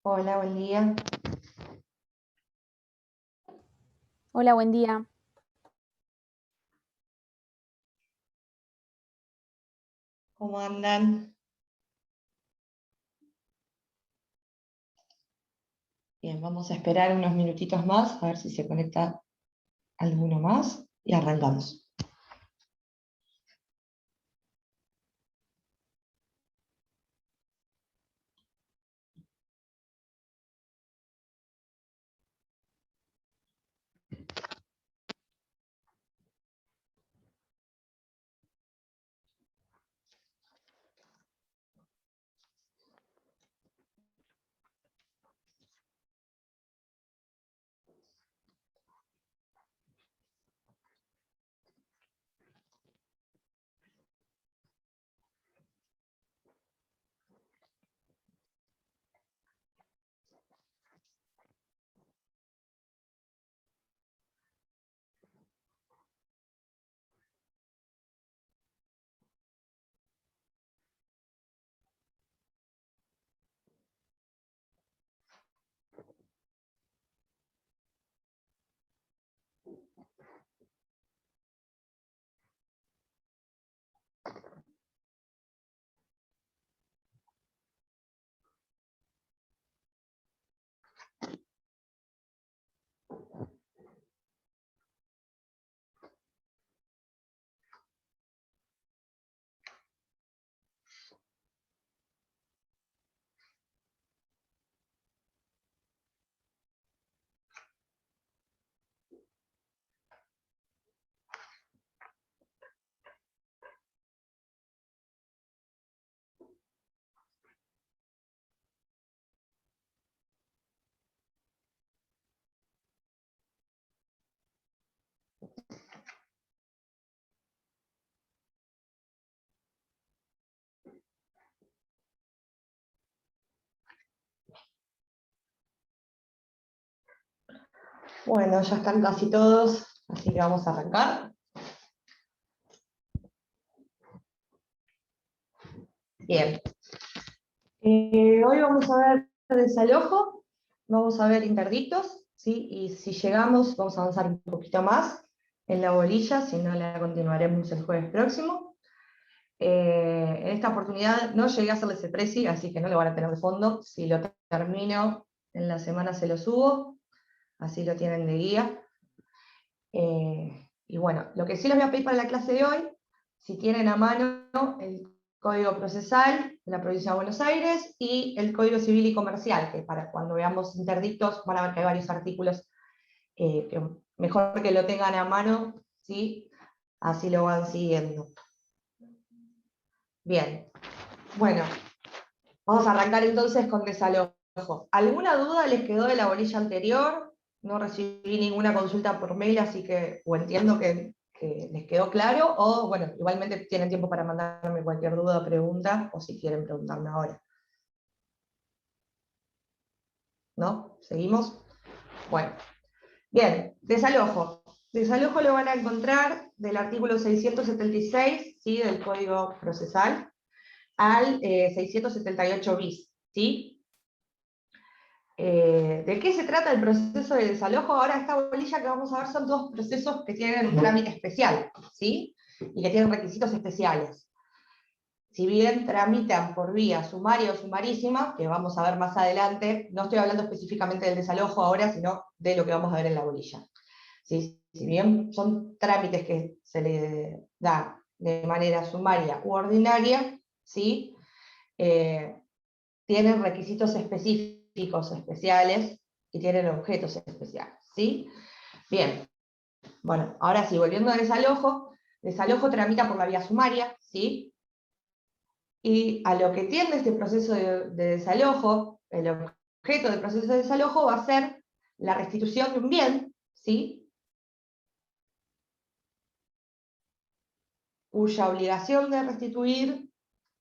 Hola, buen día. Hola, buen día. ¿Cómo andan? Bien, vamos a esperar unos minutitos más a ver si se conecta alguno más y arrancamos. Bueno, ya están casi todos, así que vamos a arrancar. Bien. Hoy vamos a ver desalojo, vamos a ver interdictos, ¿sí? Y si llegamos, vamos a avanzar un poquito más en la bolilla, si no la continuaremos el jueves próximo. En esta oportunidad no llegué a hacerles el presi, así que no lo van a tener de fondo. Si lo termino en la semana se lo subo, así lo tienen de guía. Y bueno, lo que sí les voy a pedir para la clase de hoy, si tienen a mano el Código Procesal de la Provincia de Buenos Aires y el Código Civil y Comercial, que para cuando veamos interdictos van a ver que hay varios artículos que mejor que lo tengan a mano, ¿sí? Así lo van siguiendo. Bien, bueno, vamos a arrancar entonces con desalojo. ¿Alguna duda les quedó de la bolilla anterior? No recibí ninguna consulta por mail, así que o entiendo que les quedó claro, o bueno, igualmente tienen tiempo para mandarme cualquier duda o pregunta, o si quieren preguntarme ahora. ¿No? ¿Seguimos? Bueno, bien, desalojo. Desalojo lo van a encontrar del artículo 676, ¿sí? Del Código Procesal, al 678 bis, ¿sí? ¿De qué se trata el proceso de desalojo? Ahora esta bolilla que vamos a ver son todos procesos que tienen un trámite especial, ¿sí? Y que tienen requisitos especiales. Si bien tramitan por vía sumaria o sumarísima, que vamos a ver más adelante, no estoy hablando específicamente del desalojo ahora, sino de lo que vamos a ver en la bolilla. ¿Sí? Si bien son trámites que se le da de manera sumaria u ordinaria, ¿sí? Tienen requisitos específicos, especiales, y tienen objetos especiales, ¿sí? Bien, bueno, ahora sí, volviendo a desalojo tramita por la vía sumaria, ¿sí? Y a lo que tiende este proceso de desalojo, el objeto del proceso de desalojo va a ser la restitución de un bien, ¿sí? Cuya obligación de restituir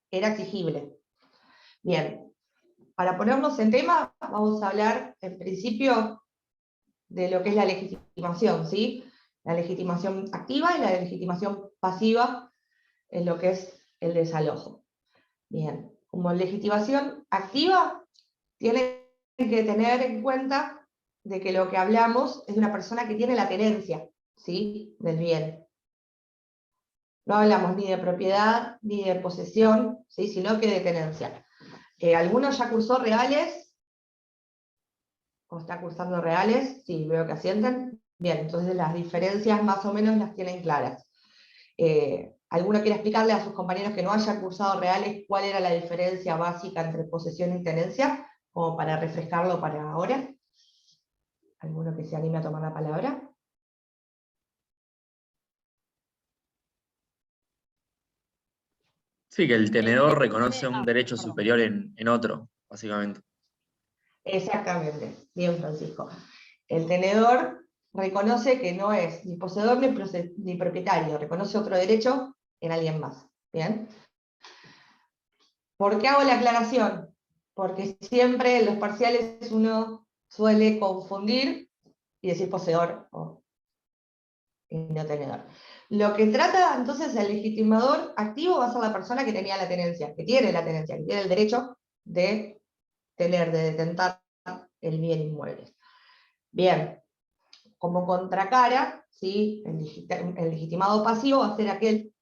era exigible. Bien, para ponernos en tema, vamos a hablar en principio de lo que es la legitimación, ¿sí? La legitimación activa y la legitimación pasiva en lo que es el desalojo. Bien, como legitimación activa tiene que tener en cuenta de que lo que hablamos es de una persona que tiene la tenencia, ¿sí?, del bien. No hablamos ni de propiedad ni de posesión, ¿sí?, sino que de tenencia. ¿Alguno ya cursó reales? ¿O está cursando reales? Sí, veo que asienten. Bien, entonces las diferencias más o menos las tienen claras. ¿Alguno quiere explicarle a sus compañeros que no hayan cursado reales cuál era la diferencia básica entre posesión y tenencia? Como para refrescarlo para ahora. ¿Alguno que se anime a tomar la palabra? Sí, que el tenedor reconoce un Ah, derecho perdón. superior en otro, básicamente. Exactamente, bien, Francisco. El tenedor reconoce que no es ni poseedor ni propietario, reconoce otro derecho en alguien más. ¿Bien? ¿Por qué hago la aclaración? Porque siempre en los parciales uno suele confundir y decir poseedor y no tenedor. Lo que trata entonces el legitimador activo va a ser la persona que tenía la tenencia, que tiene la tenencia, que tiene el derecho de tener, de detentar el bien inmueble. Bien, como contracara, ¿sí?, el legitimado pasivo va a ser aquel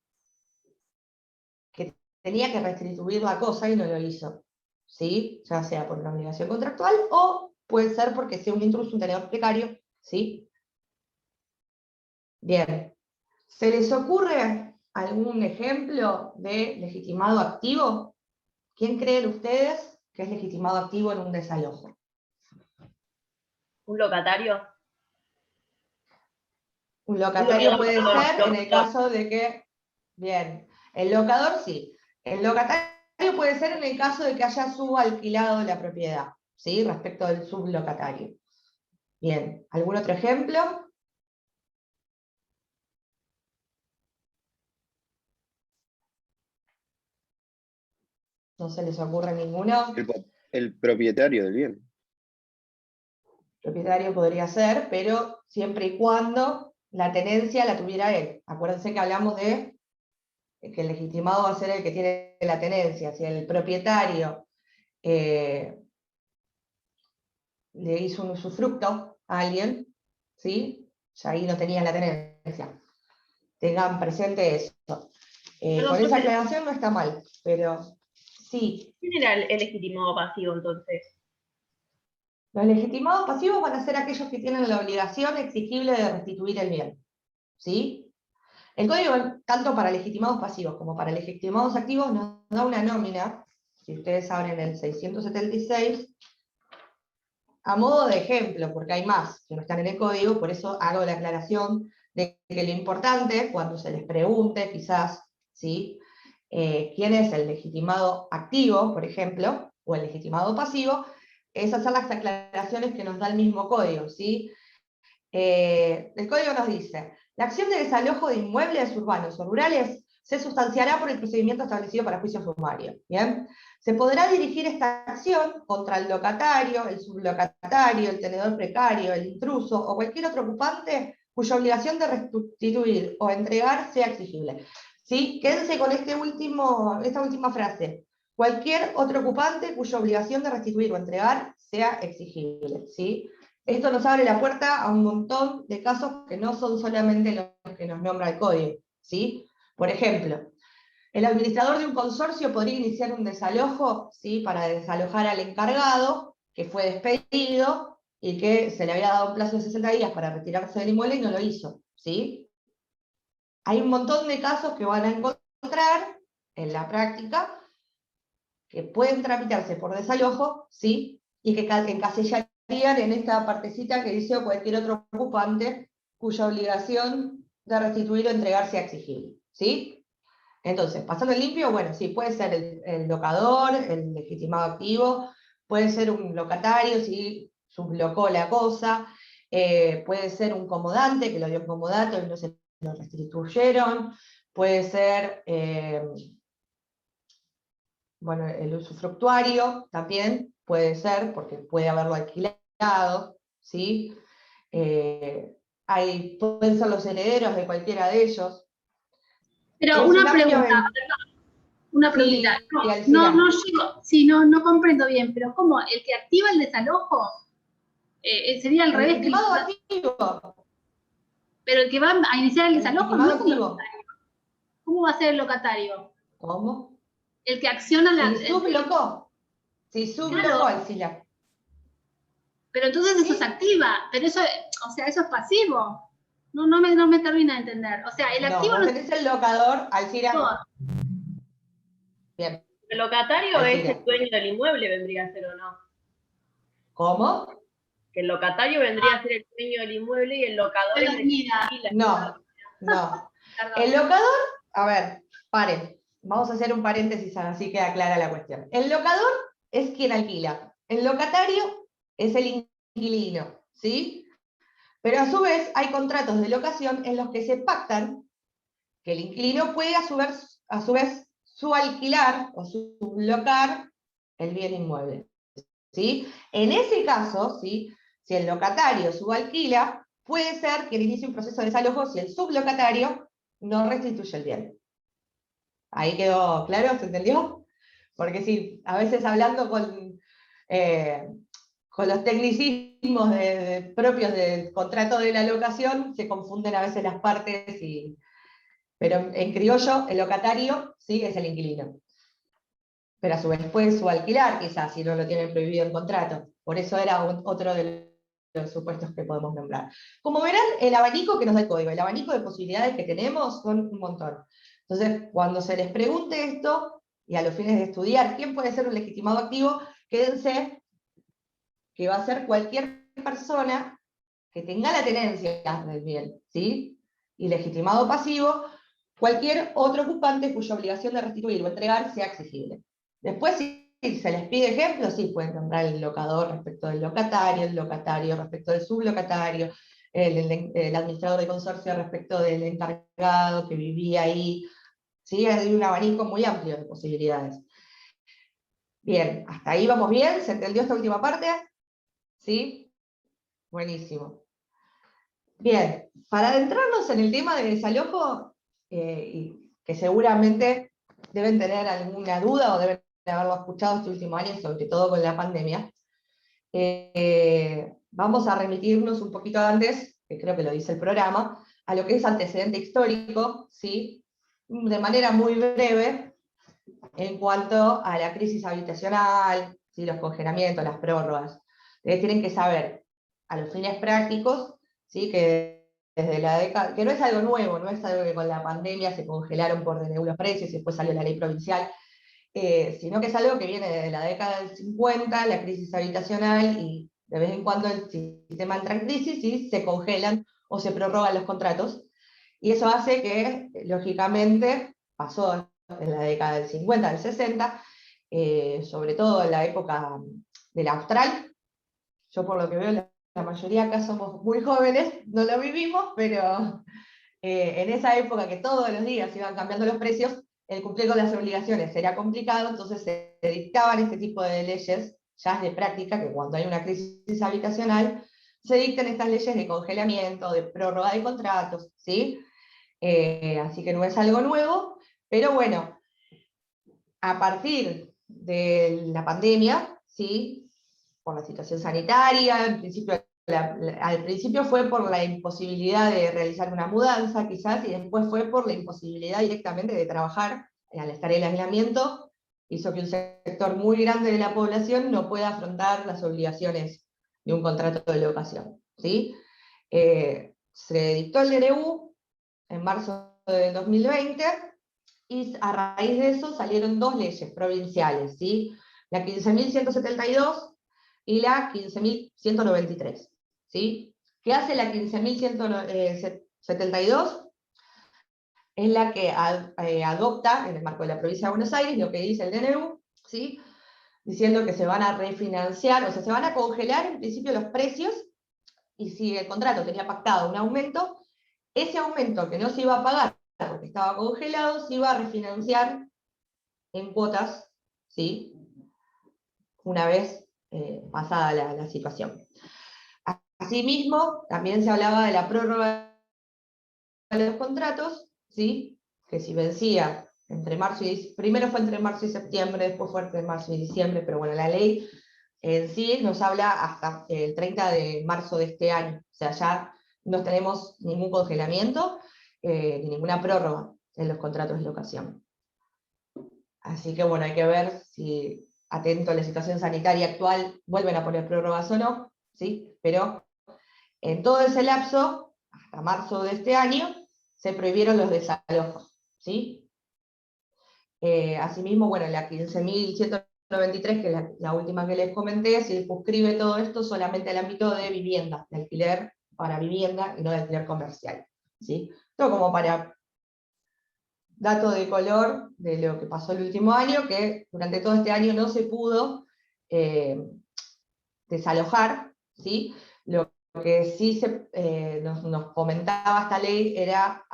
que tenía que restituir la cosa y no lo hizo, ¿sí?, ya sea por una obligación contractual o puede ser porque sea un intruso, un tenedor precario, ¿sí? Bien, ¿se les ocurre algún ejemplo de legitimado activo? ¿Quién creen ustedes que es legitimado activo en un desalojo? ¿Un locatario? Un locatario puede ser en el Locador. caso de que, bien, el locador sí. El locatario puede ser en el caso de que haya subalquilado la propiedad, ¿sí?, respecto del sublocatario. Bien, ¿algún otro ejemplo? ¿No se les ocurre ninguno? El propietario del bien. Propietario podría ser, pero siempre y cuando la tenencia la tuviera él. Acuérdense que hablamos de que el legitimado va a ser el que tiene la tenencia. Si el propietario le hizo un usufructo a alguien, ¿sí?, ya ahí no tenía la tenencia. Tengan presente eso. Con esa aclaración no está mal, pero sí. ¿Quién era el legitimado pasivo entonces? Los legitimados pasivos van a ser aquellos que tienen la obligación exigible de restituir el bien, ¿sí? El código, tanto para legitimados pasivos como para legitimados activos, nos da una nómina, si ustedes abren el 676, a modo de ejemplo, porque hay más que no están en el código, por eso hago la aclaración de que lo importante, cuando se les pregunte quizás, ¿sí?, quién es el legitimado activo, por ejemplo, o el legitimado pasivo, es hacer las aclaraciones que nos da el mismo código, ¿sí? El código nos dice: la acción de desalojo de inmuebles urbanos o rurales se sustanciará por el procedimiento establecido para juicio sumario. ¿Bien? Se podrá dirigir esta acción contra el locatario, el sublocatario, el tenedor precario, el intruso o cualquier otro ocupante cuya obligación de restituir o entregar sea exigible. ¿Sí? Quédense con esta última frase. Cualquier otro ocupante cuya obligación de restituir o entregar sea exigible. ¿Sí? Esto nos abre la puerta a un montón de casos que no son solamente los que nos nombra el código, ¿sí? Por ejemplo, el administrador de un consorcio podría iniciar un desalojo, ¿sí?, para desalojar al encargado que fue despedido y que se le había dado un plazo de 60 días para retirarse del inmueble y no lo hizo, ¿sí? Hay un montón de casos que van a encontrar en la práctica que pueden tramitarse por desalojo, ¿sí?, y que encasillarían en esta partecita que dice o cualquier otro ocupante cuya obligación de restituir o entregar sea exigible, ¿sí? Entonces, pasando el limpio, bueno, sí, puede ser el locador, el legitimado activo, puede ser un locatario si sublocó la cosa, puede ser un comodante que lo dio en comodato y no se lo restituyeron, puede ser bueno, el usufructuario también puede ser, porque puede haberlo alquilado, ¿sí? Pueden ser los herederos de cualquiera de ellos. Pero En su una lámina pregunta, Una Sí, preguntita. sí, Alcina. No llego, sí, no comprendo bien, pero ¿cómo? ¿El que activa el desalojo? Sería al El revés que el legitimado que activo. pero el que va a iniciar el El desalojo no legitimado es un activo. locatario. ¿Cómo va a ser el locatario? ¿Cómo? El que acciona la. Si sublocó. Si sublocó, Claro, Alcina. pero entonces eso se ¿Sí? activa, pero eso, o sea, eso es pasivo. No me termina de entender. O sea, el No, activo vos no es tenés el locador, Alcina. activo. Bien, El locatario es Alcina. el dueño del inmueble, vendría a ser o no. ¿Cómo? Que el locatario vendría a ser el dueño del inmueble y el locador Estoy es el que dormida, alquila. No. El perdón. locador, a ver, paren. Vamos a hacer un paréntesis, así queda clara la cuestión. El locador es quien alquila. El locatario es el inquilino, ¿sí? Pero a su vez hay contratos de locación en los que se pactan que el inquilino puede a su vez subalquilar o sublocar el bien inmueble, ¿sí? En ese caso, ¿sí? Si el locatario subalquila, puede ser que inicie un proceso de desalojo si el sublocatario no restituye el bien. ¿Ahí quedó claro? ¿Se entendió? Porque sí, a veces hablando con los tecnicismos propios del contrato de la locación, se confunden a veces las partes, pero en criollo el locatario sí es el inquilino. Pero a su vez puede subalquilar quizás si no lo tiene prohibido en contrato. Por eso era otro de los supuestos que podemos nombrar. Como verán, el abanico que nos da el código, el abanico de posibilidades que tenemos son un montón. Entonces, cuando se les pregunte esto, y a los fines de estudiar quién puede ser un legitimado activo, quédense que va a ser cualquier persona que tenga la tenencia del bien, ¿sí? Y legitimado pasivo, cualquier otro ocupante cuya obligación de restituir o entregar sea exigible. Después, si se les pide ejemplos, sí, pueden nombrar el locador respecto del locatario, el locatario respecto del sublocatario, el administrador de consorcio respecto del encargado que vivía ahí. ¿Sí? Hay un abanico muy amplio de posibilidades. Bien, hasta ahí vamos bien, ¿se entendió esta última parte? ¿Sí? Buenísimo. Bien, para adentrarnos en el tema de desalojo, y que seguramente deben tener alguna duda o deben haberlo escuchado este último año, sobre todo con la pandemia, vamos a remitirnos un poquito antes, que creo que lo dice el programa, a lo que es antecedente histórico, ¿sí? De manera muy breve, en cuanto a la crisis habitacional, ¿sí? Los congelamientos, las prórrogas. Tienen que saber, a los fines prácticos, ¿sí? Que desde la década, que no es algo nuevo, no es algo que con la pandemia se congelaron por DNU los precios y después salió la ley provincial, sino que es algo que viene desde la década del 50, la crisis habitacional, y de vez en cuando el sistema entra en crisis y se congelan o se prorrogan los contratos. Y eso hace que, lógicamente, pasó en la década del 50, del 60, sobre todo en la época del Austral. Yo por lo que veo, la mayoría acá somos muy jóvenes, no lo vivimos, pero en esa época que todos los días iban cambiando los precios, el cumplir con las obligaciones era complicado, entonces se dictaban este tipo de leyes, ya es de práctica, que cuando hay una crisis habitacional, se dictan estas leyes de congelamiento, de prórroga de contratos, ¿sí? Así que no es algo nuevo, pero bueno, a partir de la pandemia, ¿sí? Por la situación sanitaria, al principio fue por la imposibilidad de realizar una mudanza, quizás, y después fue por la imposibilidad directamente de trabajar, al estar en el aislamiento, hizo que un sector muy grande de la población no pueda afrontar las obligaciones de un contrato de locación, ¿sí? Se dictó el DNU en marzo del 2020, y a raíz de eso salieron dos leyes provinciales, ¿sí? La 15.172 y la 15.193, ¿sí? ¿Qué hace la 15.172? Es la que adopta, en el marco de la provincia de Buenos Aires, lo que dice el DNU, ¿sí? Diciendo que se van a refinanciar, o sea, se van a congelar en principio los precios, y si el contrato tenía pactado un aumento, ese aumento que no se iba a pagar porque estaba congelado, se iba a refinanciar en cuotas, ¿sí? Una vez pasada la situación. Asimismo, también se hablaba de la prórroga de los contratos, ¿sí? Que si vencía primero fue entre marzo y septiembre, después fue entre marzo y diciembre, pero bueno, la ley en sí nos habla hasta el 30 de marzo de este año, o sea, ya no tenemos ningún congelamiento ni ninguna prórroga en los contratos de locación. Así que bueno, hay que ver si, atento a la situación sanitaria actual, vuelven a poner prórrogas o no, ¿sí? Pero en todo ese lapso, hasta marzo de este año, se prohibieron los desalojos, ¿sí? Asimismo, bueno, la 15.193, que es la última que les comenté, circunscribe todo esto solamente al ámbito de vivienda, de alquiler para vivienda y no de alquiler comercial, ¿sí? Esto como para dato de color de lo que pasó el último año, que durante todo este año no se pudo desalojar, ¿sí? Lo que sí nos comentaba esta ley era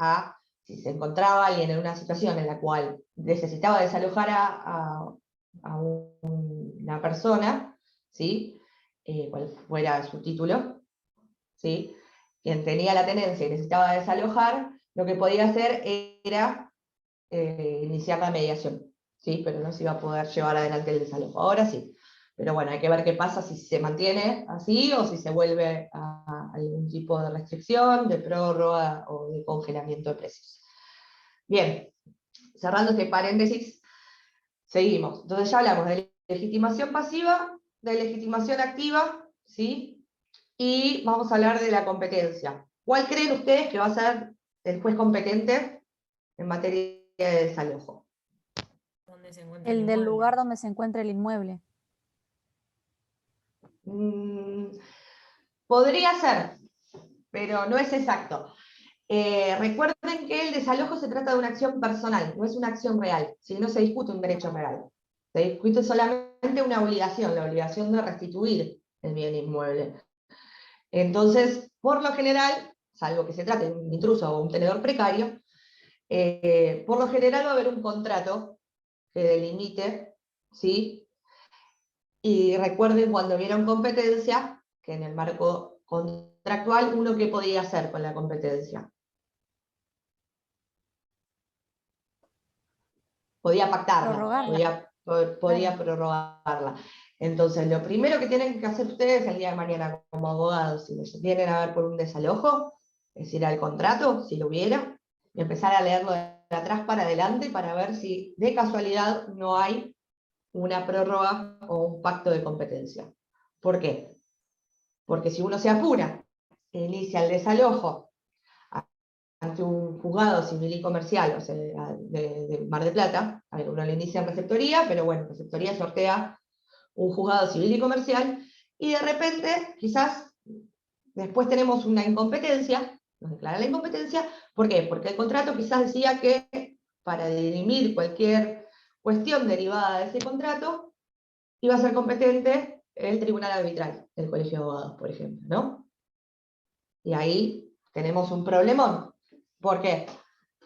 si se encontraba alguien en una situación en la cual necesitaba desalojar a una persona, ¿sí? Cual fuera su título, ¿sí? Quien tenía la tenencia y necesitaba desalojar, lo que podía hacer era iniciar la mediación, ¿sí? Pero no se iba a poder llevar adelante el desalojo. Ahora sí. Pero bueno, hay que ver qué pasa si se mantiene así o si se vuelve a algún tipo de restricción, de prórroga o de congelamiento de precios. Bien, cerrando este paréntesis, seguimos. Entonces ya hablamos de legitimación pasiva, de legitimación activa, ¿sí? Y vamos a hablar de la competencia. ¿Cuál creen ustedes que va a ser el juez competente en materia de desalojo? El del lugar donde se encuentra el inmueble. Podría ser, pero no es exacto. Recuerden que el desalojo se trata de una acción personal, no es una acción real, si no se discute un derecho real. Se discute solamente una obligación, la obligación de restituir el bien inmueble. Entonces, por lo general, salvo que se trate de un intruso o un tenedor precario, por lo general va a haber un contrato que delimite, ¿sí? Y recuerden cuando vieron competencia, que en el marco contractual, uno qué podía hacer con la competencia. Podía pactarla, Prorrogarla. podía prorrogarla. Entonces, lo primero que tienen que hacer ustedes el día de mañana como abogados, si les vienen a ver por un desalojo, es ir al contrato, si lo hubiera, y empezar a leerlo de atrás para adelante para ver si de casualidad no hay una prórroga o un pacto de competencia. ¿Por qué? Porque si uno se apura e inicia el desalojo ante un juzgado civil y comercial, o sea, de Mar del Plata, a ver, uno lo inicia en receptoría, pero bueno, receptoría sortea un juzgado civil y comercial, y de repente, quizás, después tenemos una incompetencia, nos declara la incompetencia, ¿por qué? Porque el contrato quizás decía que para dirimir cualquier cuestión derivada de ese contrato, iba a ser competente el tribunal arbitral del Colegio de Abogados, por ejemplo, ¿no? Y ahí tenemos un problemón. ¿Por qué?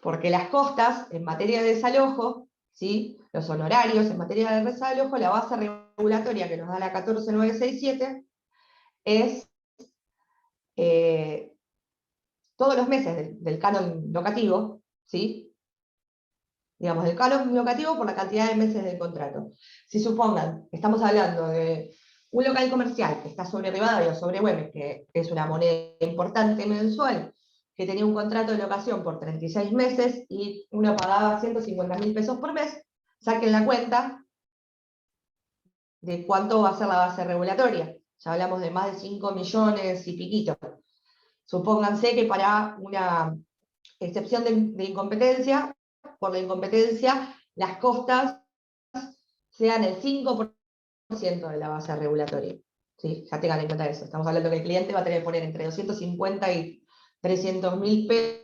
Porque las costas en materia de desalojo, ¿sí? Los honorarios en materia de desalojo, la base regulatoria que nos da la 14967 es todos los meses del canon locativo, ¿sí? Digamos, del canon locativo por la cantidad de meses del contrato. Si supongan, estamos hablando de un local comercial que está sobre Rivadavia o sobre Güemes, que es una moneda importante mensual, que tenía un contrato de locación por 36 meses y uno pagaba 150.000 pesos por mes, saquen la cuenta de cuánto va a ser la base regulatoria. Ya hablamos de más de 5 millones y piquito. Supónganse que para una excepción de incompetencia, por la incompetencia, las costas sean el 5% de la base regulatoria. ¿Sí? Ya tengan en cuenta eso. Estamos hablando que el cliente va a tener que poner entre 250 y 300.000 pesos.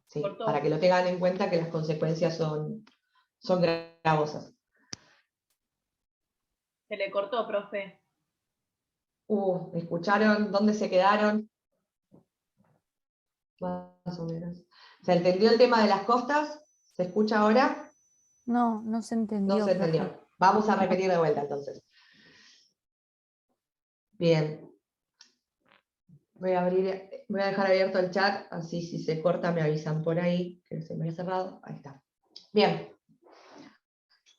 ¿Sí? Para que lo tengan en cuenta que las consecuencias son gravosas. Se le cortó, profe. ¿Escucharon dónde se quedaron? Más o menos. ¿Se entendió el tema de las costas? ¿Se escucha ahora? No, no se entendió. No se entendió. Vamos a repetir de vuelta entonces. Bien. Voy a dejar abierto el chat, así si se corta me avisan por ahí, que se me ha cerrado. Ahí está. Bien.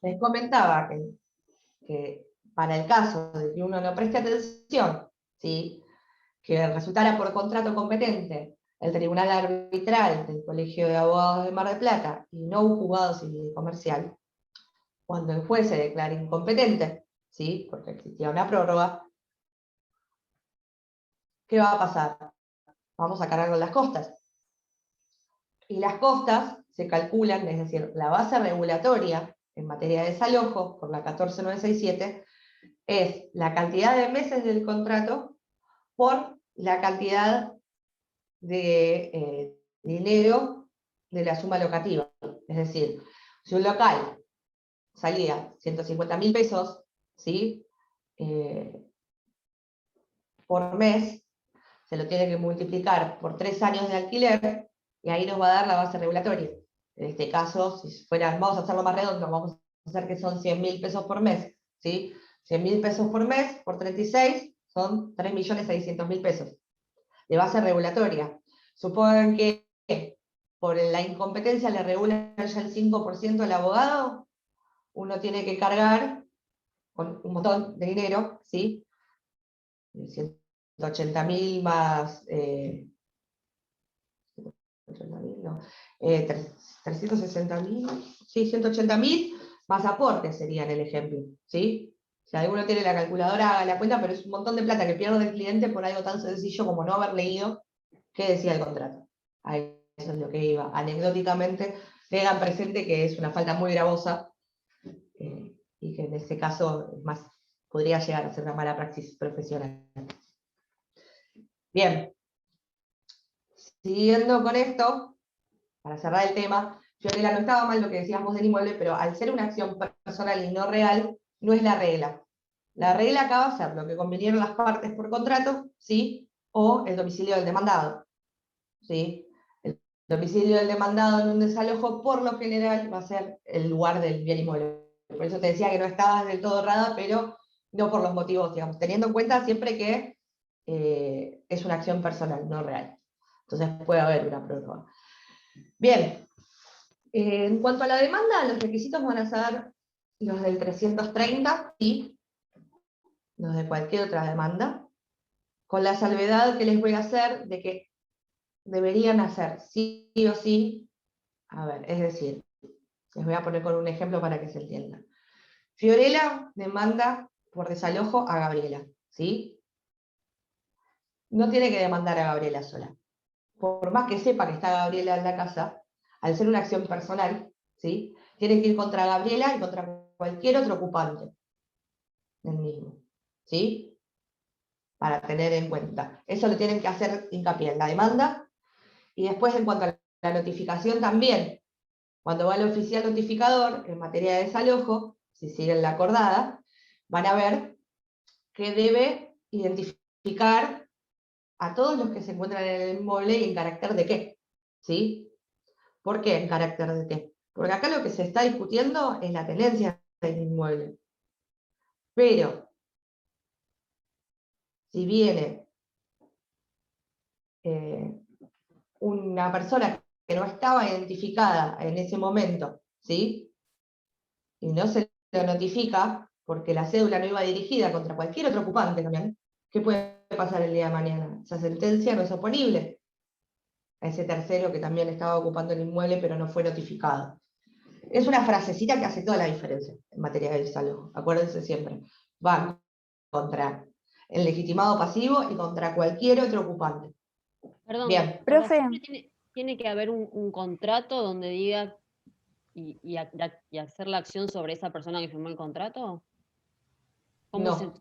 Les comentaba que para el caso de que uno no preste atención, ¿sí?, que resultara por contrato competente el tribunal arbitral del Colegio de Abogados de Mar del Plata y no un juzgado civil y comercial, cuando el juez se declare incompetente, ¿sí?, porque existía una prórroga, ¿qué va a pasar? Vamos a cargar con las costas. Y las costas se calculan, es decir, la base regulatoria en materia de desalojo, por la 14967, es la cantidad de meses del contrato por la cantidad de dinero de la suma locativa. Es decir, si un local salía 150.000 pesos, ¿sí?, por mes, se lo tiene que multiplicar por 3 años de alquiler, y ahí nos va a dar la base regulatoria. En este caso, si fueran, vamos a hacerlo más redondo, vamos a hacer que son 100.000 pesos por mes, ¿sí? 100.000 pesos por mes, por 36, son 3.600.000 pesos de base regulatoria. Supongan que por la incompetencia le regulan ya el 5% al abogado, uno tiene que cargar con un montón de dinero, ¿sí? 180.000 más 360.000, sí, 180.000 más aportes serían el ejemplo, ¿sí? Si alguno tiene la calculadora, haga la cuenta, pero es un montón de plata que pierde el cliente por algo tan sencillo como no haber leído qué decía el contrato. A eso es lo que iba. Anecdóticamente, tengan presente que es una falta muy gravosa y que en este caso más podría llegar a ser una mala praxis profesional. Bien. Siguiendo con esto, para cerrar el tema, Fiorella, no estaba mal lo que decíamos del inmueble, pero al ser una acción personal y no real, no es la regla. La regla acá va a ser lo que convinieron las partes por contrato, ¿sí?, o el domicilio del demandado, ¿sí? El domicilio del demandado en un desalojo, por lo general, va a ser el lugar del bien inmueble. Por eso te decía que no estabas del todo errada, pero no por los motivos, digamos, teniendo en cuenta siempre que es una acción personal, no real. Entonces puede haber una prórroga. Bien, en cuanto a la demanda, los requisitos van a ser los del 330 y los de cualquier otra demanda, con la salvedad que les voy a hacer de que deberían hacer sí o sí, a ver, es decir, les voy a poner con un ejemplo para que se entienda. Fiorella demanda por desalojo a Gabriela, ¿sí? No tiene que demandar a Gabriela sola. Por más que sepa que está Gabriela en la casa, al ser una acción personal, ¿sí?, tiene que ir contra Gabriela y contra cualquier otro ocupante del mismo, ¿sí?, para tener en cuenta. Eso lo tienen que hacer hincapié en la demanda, y después en cuanto a la notificación también, cuando va el oficial notificador en materia de desalojo, si siguen la acordada, van a ver que debe identificar a todos los que se encuentran en el inmueble y en carácter de qué, ¿sí? ¿Por qué en carácter de qué? Porque acá lo que se está discutiendo es la tenencia del inmueble. Pero, si viene una persona que no estaba identificada en ese momento, ¿sí?, y no se lo notifica, porque la cédula no iba dirigida contra cualquier otro ocupante también, ¿qué puede pasar el día de mañana? Esa sentencia no es oponible a ese tercero que también estaba ocupando el inmueble pero no fue notificado. Es una frasecita que hace toda la diferencia en materia de desalojo, acuérdense siempre. Va contra el legitimado pasivo y contra cualquier otro ocupante. Perdón, Bien. Profe. siempre tiene que haber un contrato donde diga y hacer la acción sobre esa persona que firmó el contrato. No.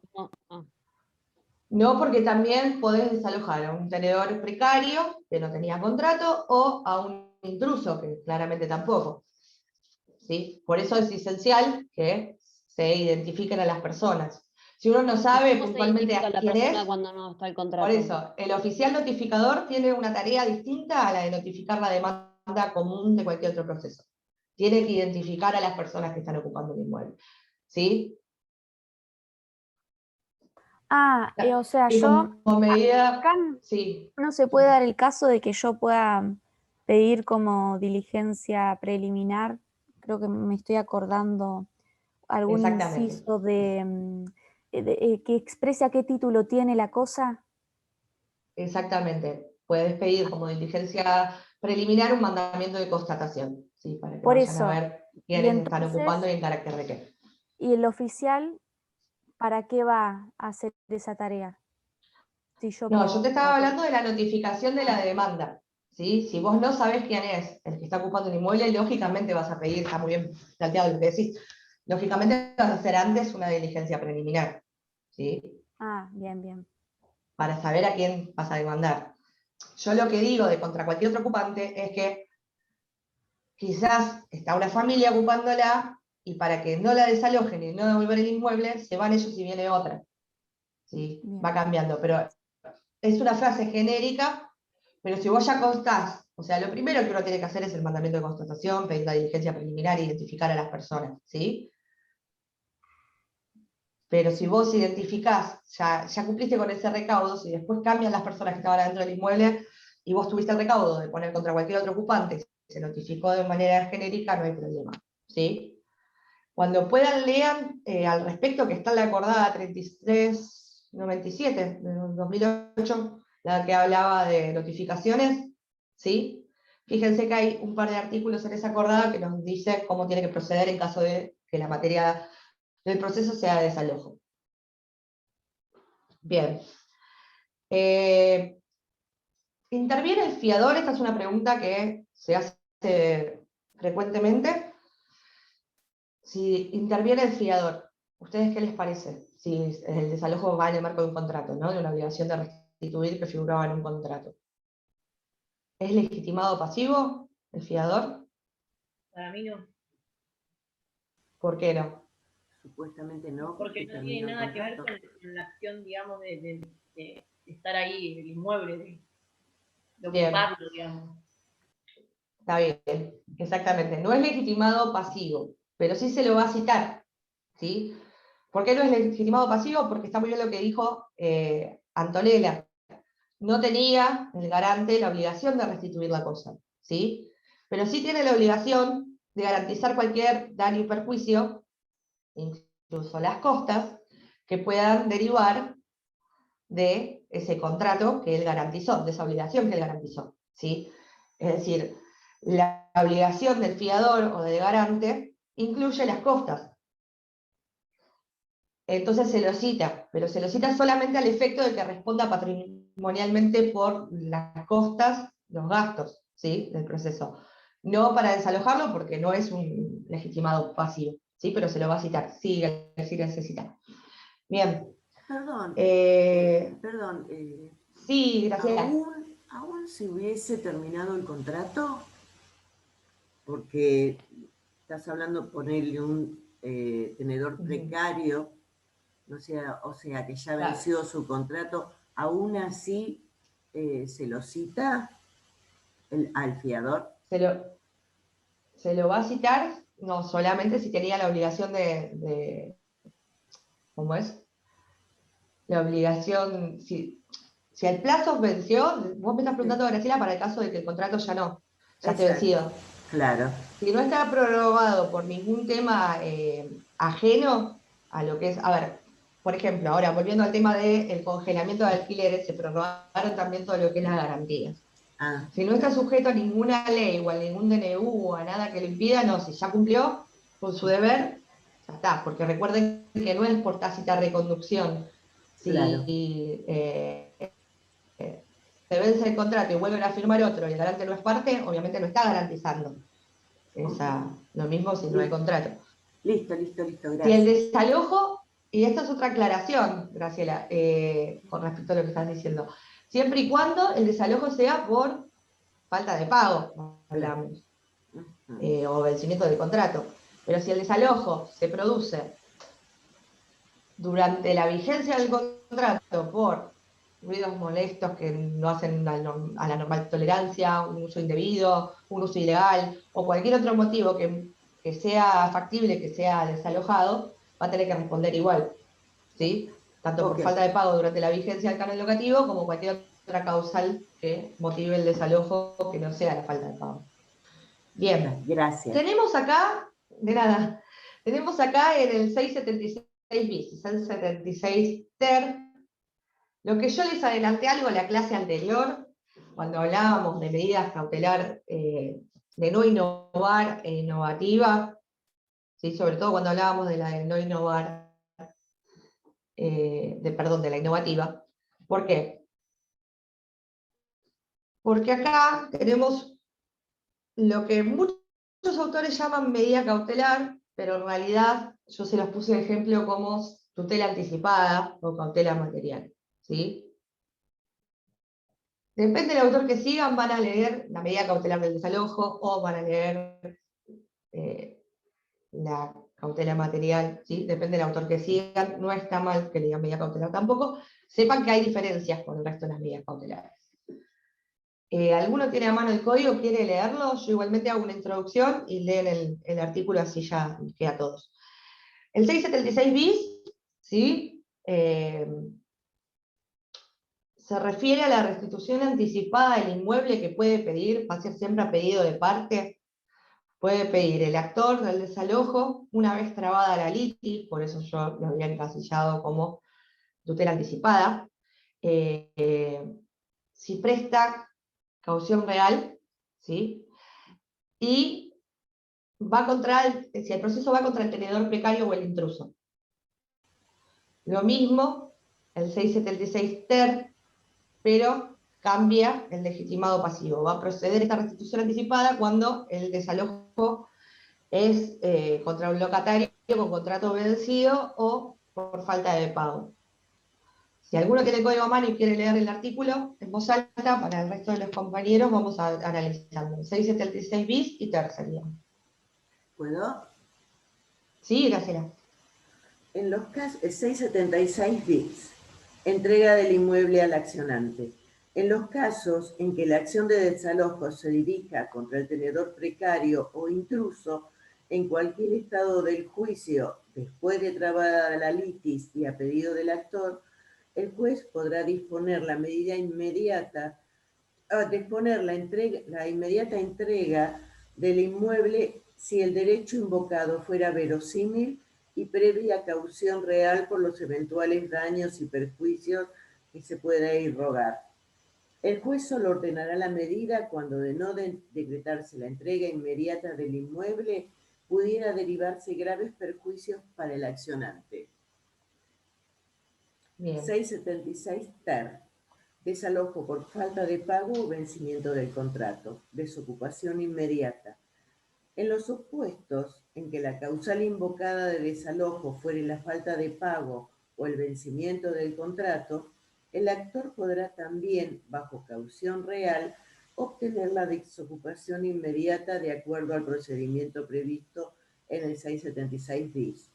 No, porque también podés desalojar a un tenedor precario que no tenía contrato o a un intruso que claramente tampoco, ¿sí? Por eso es esencial que se identifiquen a las personas. Si uno no sabe puntualmente a quién es, cuando no está el contrato? por eso, el oficial notificador tiene una tarea distinta a la de notificar la demanda común de cualquier otro proceso. tiene que identificar a las personas que están ocupando el inmueble. ¿Sí? O sea, Y yo como medida, acá sí, no se puede dar el caso de que yo pueda pedir como diligencia preliminar, creo que me estoy acordando algún exactamente. inciso que exprese a qué título tiene la cosa. Exactamente. Puedes pedir como diligencia preliminar un mandamiento de constatación, ¿sí? Para que Por vayan a eso. ver Y quiénes están ocupando entonces, y en carácter de qué. ¿y el oficial para qué va a hacer esa tarea? Si yo No, yo te puedo estaba hablando de la notificación de la demanda, ¿sí? Si vos no sabés quién es el que está ocupando el inmueble, lógicamente vas a pedir, está muy bien planteado lo que decís, lógicamente vas a hacer antes una diligencia preliminar, ¿sí? bien, bien. Para saber a quién vas a demandar. Yo lo que digo de contra cualquier otro ocupante es que quizás está una familia ocupándola y para que no la desalojen y no devolver el inmueble, se van ellos y viene otra. ¿Sí? Bien. Va cambiando, pero es una frase genérica, pero si vos ya constás, o sea, lo primero que uno tiene que hacer es el mandamiento de constatación, pedir la diligencia preliminar e identificar a las personas, ¿sí? Pero si vos identificás, ya cumpliste con ese recaudo, si después cambian las personas que estaban adentro del inmueble y vos tuviste el recaudo de poner contra cualquier otro ocupante, se notificó de manera genérica, no hay problema, ¿sí? Cuando puedan, lean al respecto, que está en la acordada 3397 de 2008, la que hablaba de notificaciones, ¿sí? Fíjense que hay un par de artículos en esa acordada que nos dice cómo tiene que proceder en caso de que la materia del proceso sea de desalojo. Bien. ¿Interviene el fiador? Esta es una pregunta que se hace frecuentemente. Si interviene el fiador, ¿ustedes qué les parece? Si el desalojo va en el marco de un contrato, ¿no? De una obligación de restituir que figuraba en un contrato. ¿Es legitimado pasivo el fiador? Para mí no, ¿Por qué no? Supuestamente no, porque no terminó tiene el nada que ver contrato. con la acción, digamos, de estar ahí, el inmueble, de Bien. ocuparlo, digamos. Está bien, exactamente. No es legitimado pasivo, pero sí se lo va a citar, ¿sí? ¿Por qué no es legitimado pasivo? Porque está muy bien lo que dijo Antonella. No tenía el garante la obligación de restituir la cosa, ¿sí? Pero sí tiene la obligación de garantizar cualquier daño y perjuicio, incluso las costas, que puedan derivar de ese contrato que él garantizó, de esa obligación que él garantizó, ¿sí? Es decir, la obligación del fiador o del garante incluye las costas. Entonces se lo cita, pero se lo cita solamente al efecto de que responda patrimonialmente por las costas, los gastos, ¿sí? Del proceso. No para desalojarlo porque no es un legitimado pasivo, ¿sí? Pero se lo va a citar, sí se cita. Bien. Perdón, perdón. Sí, Graciela. ¿Aún si hubiese terminado el contrato? Porque estás hablando de ponerle un tenedor precario, no sea, o sea que ya venció su contrato, aún así se lo cita al fiador. Se lo va a citar, no solamente si tenía la obligación ¿cómo es? La obligación, si el plazo venció, vos me estás preguntando, Graciela, para el caso de que el contrato ya esté vencido. Claro. Si no está prorrogado por ningún tema ajeno a lo que es, a ver, por ejemplo, ahora volviendo al tema del congelamiento de alquileres, se prorrogaron también todo lo que es las garantías. Si no está sujeto a ninguna ley o a ningún DNU o a nada que lo impida, no, si ya cumplió con su deber, ya está, porque recuerden que no es por tácita reconducción. Si se vence el contrato y vuelven a firmar otro y el garante no es parte, obviamente no está garantizando lo mismo si no hay contrato. Listo, gracias. Si el desalojo, y esta es otra aclaración, Graciela, con respecto a lo que estás diciendo, siempre y cuando el desalojo sea por falta de pago, hablamos, o vencimiento del contrato. Pero si el desalojo se produce durante la vigencia del contrato por ruidos molestos que no hacen a la normal tolerancia, un uso indebido, un uso ilegal, o cualquier otro motivo que sea factible, que sea desalojado, va a tener que responder igual, ¿sí? Tanto por Ok. falta de pago durante la vigencia del canon locativo, como cualquier otra causal que motive el desalojo que no sea la falta de pago. Bien, Gracias. tenemos acá, de nada, tenemos acá en el 676 bis, 676 ter, lo que yo les adelanté algo en la clase anterior, cuando hablábamos de medidas cautelar de no innovar e innovativa, ¿sí? Sobre todo cuando hablábamos de la de no innovar, perdón, de la innovativa. ¿Por qué? Porque acá tenemos lo que muchos autores llaman medida cautelar, pero en realidad yo se los puse de ejemplo como tutela anticipada o cautela material, ¿sí? Depende del autor que sigan, van a leer la medida cautelar del desalojo o van a leer la cautela material, ¿sí? Depende del autor que sigan, no está mal que le digan medida cautelar tampoco. Sepan que hay diferencias con el resto de las medidas cautelares. ¿Alguno tiene a mano el código? ¿Quiere leerlo? Yo igualmente hago una introducción y leen el artículo, así ya queda a todos. El 676 bis, ¿sí? Se refiere a la restitución anticipada del inmueble que puede pedir, va a ser siempre a pedido de parte, puede pedir el actor del desalojo una vez trabada la litis, por eso yo lo había encasillado como tutela anticipada. Si presta caución real, ¿sí? Y si el proceso va contra el tenedor precario o el intruso. Lo mismo, el 676 ter, pero cambia el legitimado pasivo. Va a proceder esta restitución anticipada cuando el desalojo es contra un locatario con contrato vencido o por falta de pago. Si alguno tiene el código a mano y quiere leer el artículo en voz alta, para el resto de los compañeros vamos a analizarlo. 676 bis y ter serían. ¿Puedo? Sí, Graciela. En los casos, 676 bis, entrega del inmueble al accionante. En los casos en que la acción de desalojo se dirija contra el tenedor precario o intruso, en cualquier estado del juicio, después de trabada la litis y a pedido del actor, el juez podrá disponer la medida inmediata, la inmediata entrega del inmueble si el derecho invocado fuera verosímil y previa caución real por los eventuales daños y perjuicios que se pueda irrogar. El juez solo ordenará la medida cuando, de no decretarse la entrega inmediata del inmueble, pudiera derivarse graves perjuicios para el accionante. Bien. 676 ter. Desalojo por falta de pago o vencimiento del contrato. Desocupación inmediata. En los supuestos en que la causal invocada de desalojo fuere la falta de pago o el vencimiento del contrato, el actor podrá también, bajo caución real, obtener la desocupación inmediata de acuerdo al procedimiento previsto en el 676 bis.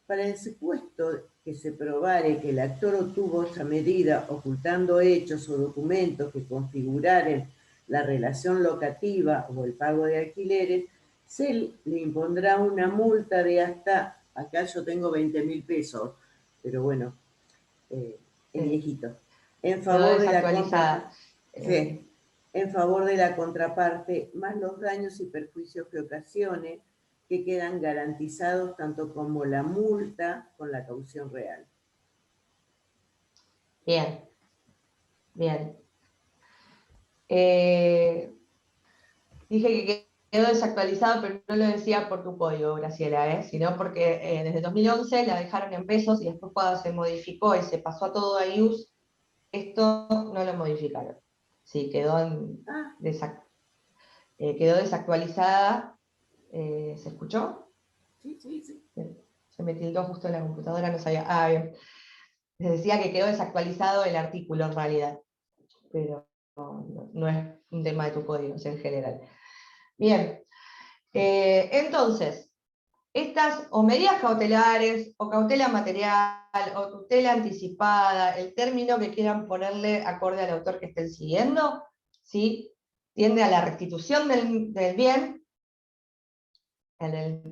Para el supuesto que se probare que el actor obtuvo esa medida ocultando hechos o documentos que configuraren la relación locativa o el pago de alquileres, se le impondrá una multa de hasta, acá yo tengo 20.000 pesos, pero bueno, es viejito, en favor de la contraparte, en favor de la contraparte, más los daños y perjuicios que ocasione, que quedan garantizados tanto como la multa con la caución real. Bien. Bien. Dije que quedó desactualizado, pero no lo decía por tu código, Graciela, sino porque desde 2011 la dejaron en pesos y después cuando se modificó y se pasó a todo a IUS, esto no lo modificaron. Sí, quedó desactualizada. ¿Se escuchó? Sí. Se me tildó justo en la computadora, no sabía. Ah, bien. Les decía que quedó desactualizado el artículo en realidad, pero no es un tema de tu código en general. Bien, entonces, Estas o medidas cautelares, o cautela material, o tutela anticipada, el término que quieran ponerle acorde al autor que estén siguiendo, ¿sí? Tiende a la restitución del bien. En el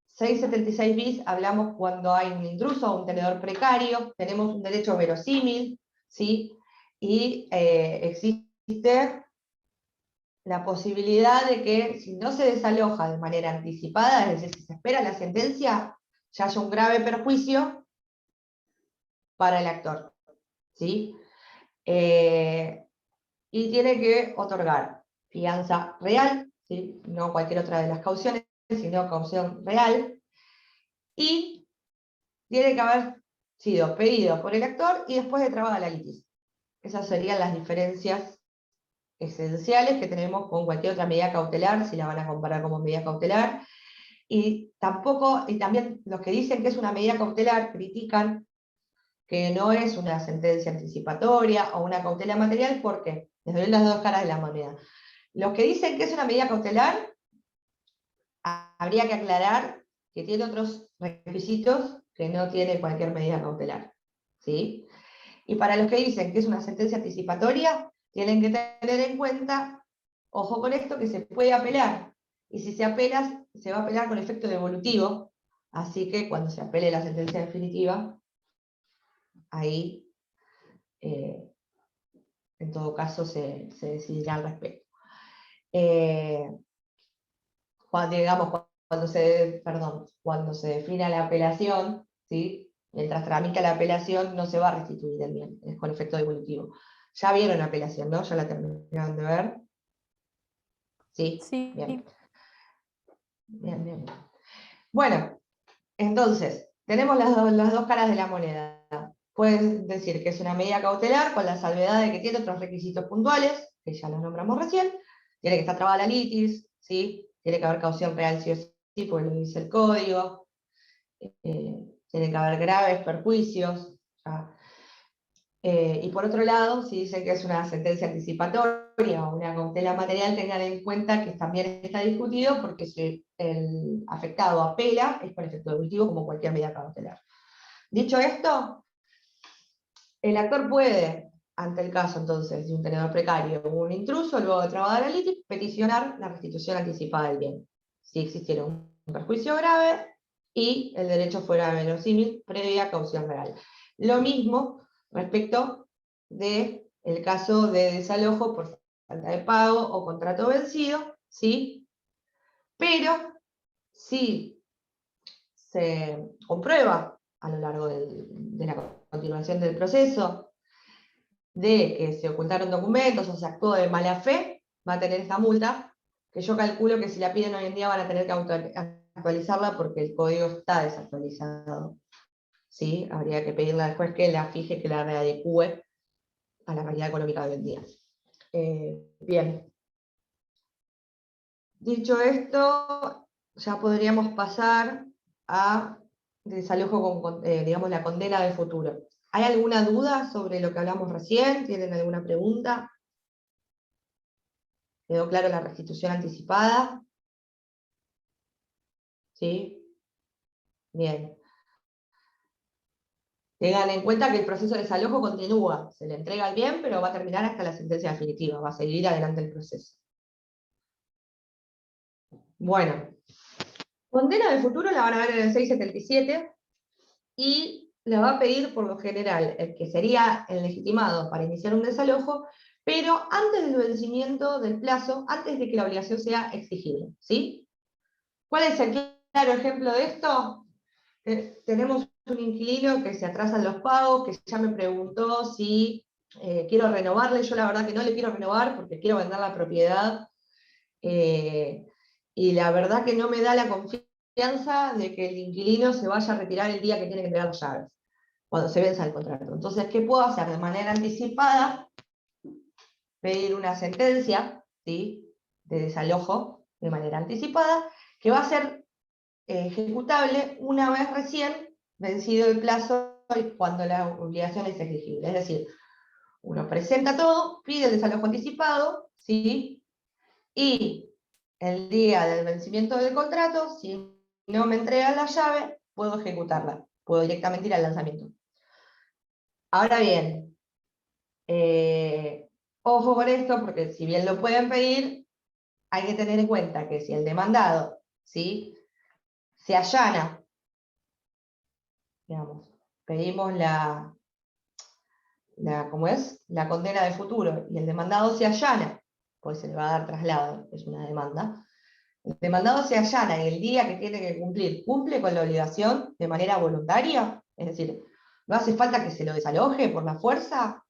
676 bis hablamos cuando hay un intruso o un tenedor precario, tenemos un derecho verosímil, ¿sí? Y existe la posibilidad de que si no se desaloja de manera anticipada, es decir, si se espera la sentencia, ya haya un grave perjuicio para el actor, ¿sí? Y tiene que otorgar fianza real, ¿sí? No cualquier otra de las cauciones, sino caución real, y tiene que haber sido pedido por el actor y después de trabada la litis. Esas serían las diferencias esenciales que tenemos con cualquier otra medida cautelar, si la van a comparar como medida cautelar. Y también los que dicen que es una medida cautelar critican que no es una sentencia anticipatoria o una cautela material, porque les doy las dos caras de la moneda. Los que dicen que es una medida cautelar, habría que aclarar que tiene otros requisitos que no tiene cualquier medida cautelar, ¿sí? Y para los que dicen que es una sentencia anticipatoria, tienen que tener en cuenta, ojo con esto, que se puede apelar. Y si se apela, se va a apelar con efecto devolutivo. Así que cuando se apele la sentencia definitiva, ahí, en todo caso, se decidirá al respecto. Cuando se defina la apelación, ¿sí? Mientras tramita la apelación, no se va a restituir el bien, es con efecto devolutivo. Ya vieron la apelación, ¿no? ¿Ya la terminaron de ver? Sí. Sí. Bien. Bien. Bueno, entonces, tenemos las dos caras de la moneda. Puedes decir que es una medida cautelar con la salvedad de que tiene otros requisitos puntuales, que ya los nombramos recién. Tiene que estar trabada la litis, ¿sí? Tiene que haber caución real sí o sí, porque lo dice el código. Tiene que haber graves perjuicios. Y por otro lado, si dicen que es una sentencia anticipatoria o una cautela material, tengan en cuenta que también está discutido porque si el afectado apela, es por efecto devolutivo como cualquier medida cautelar. Dicho esto, el actor puede, ante el caso entonces de un tenedor precario o un intruso, luego de trabada la litis, peticionar la restitución anticipada del bien, si existiera un perjuicio grave y el derecho fuera verosímil previa caución real. Lo mismo respecto del caso de desalojo por falta de pago o contrato vencido, ¿sí? Pero si se comprueba a lo largo de la continuación del proceso de que se ocultaron documentos o se actuó de mala fe, va a tener esta multa, que yo calculo que si la piden hoy en día van a tener que actualizarla porque el código está desactualizado. ¿Sí? Habría que pedirle al juez que la fije, que la readecue a la realidad económica de hoy en día. Bien. Dicho esto, ya podríamos pasar a desalojo con, digamos, la condena de futuro. ¿Hay alguna duda sobre lo que hablamos recién? ¿Tienen alguna pregunta? ¿Quedó claro la restitución anticipada? ¿Sí? Bien. Tengan en cuenta que el proceso de desalojo continúa, se le entrega el bien, pero va a terminar hasta la sentencia definitiva, va a seguir adelante el proceso. Bueno, condena de futuro la van a ver en el 677 y la va a pedir por lo general el que sería el legitimado para iniciar un desalojo, pero antes del vencimiento del plazo, antes de que la obligación sea exigible, ¿sí? ¿Cuál es el claro ejemplo de esto? Tenemos un inquilino que se atrasan los pagos, que ya me preguntó si quiero renovarle. Yo la verdad que no le quiero renovar porque quiero vender la propiedad. Y la verdad que no me da la confianza de que el inquilino se vaya a retirar el día que tiene que entregar las llaves, cuando se venza el contrato. Entonces, ¿qué puedo hacer? De manera anticipada, pedir una sentencia, ¿sí?, de desalojo de manera anticipada, que va a ser ejecutable una vez recién vencido el plazo y cuando la obligación es exigible. Es decir, uno presenta todo, pide el desalojo anticipado, ¿sí?, y el día del vencimiento del contrato, si no me entregan la llave, puedo ejecutarla, puedo directamente ir al lanzamiento. Ahora bien, ojo con esto, porque si bien lo pueden pedir, hay que tener en cuenta que si el demandado, ¿sí?, se allana, digamos, pedimos ¿cómo es? La condena de futuro, y el demandado se allana, pues se le va a dar traslado, es una demanda. El demandado se allana y el día que tiene que cumplir, cumple con la obligación de manera voluntaria, es decir, no hace falta que se lo desaloje por la fuerza.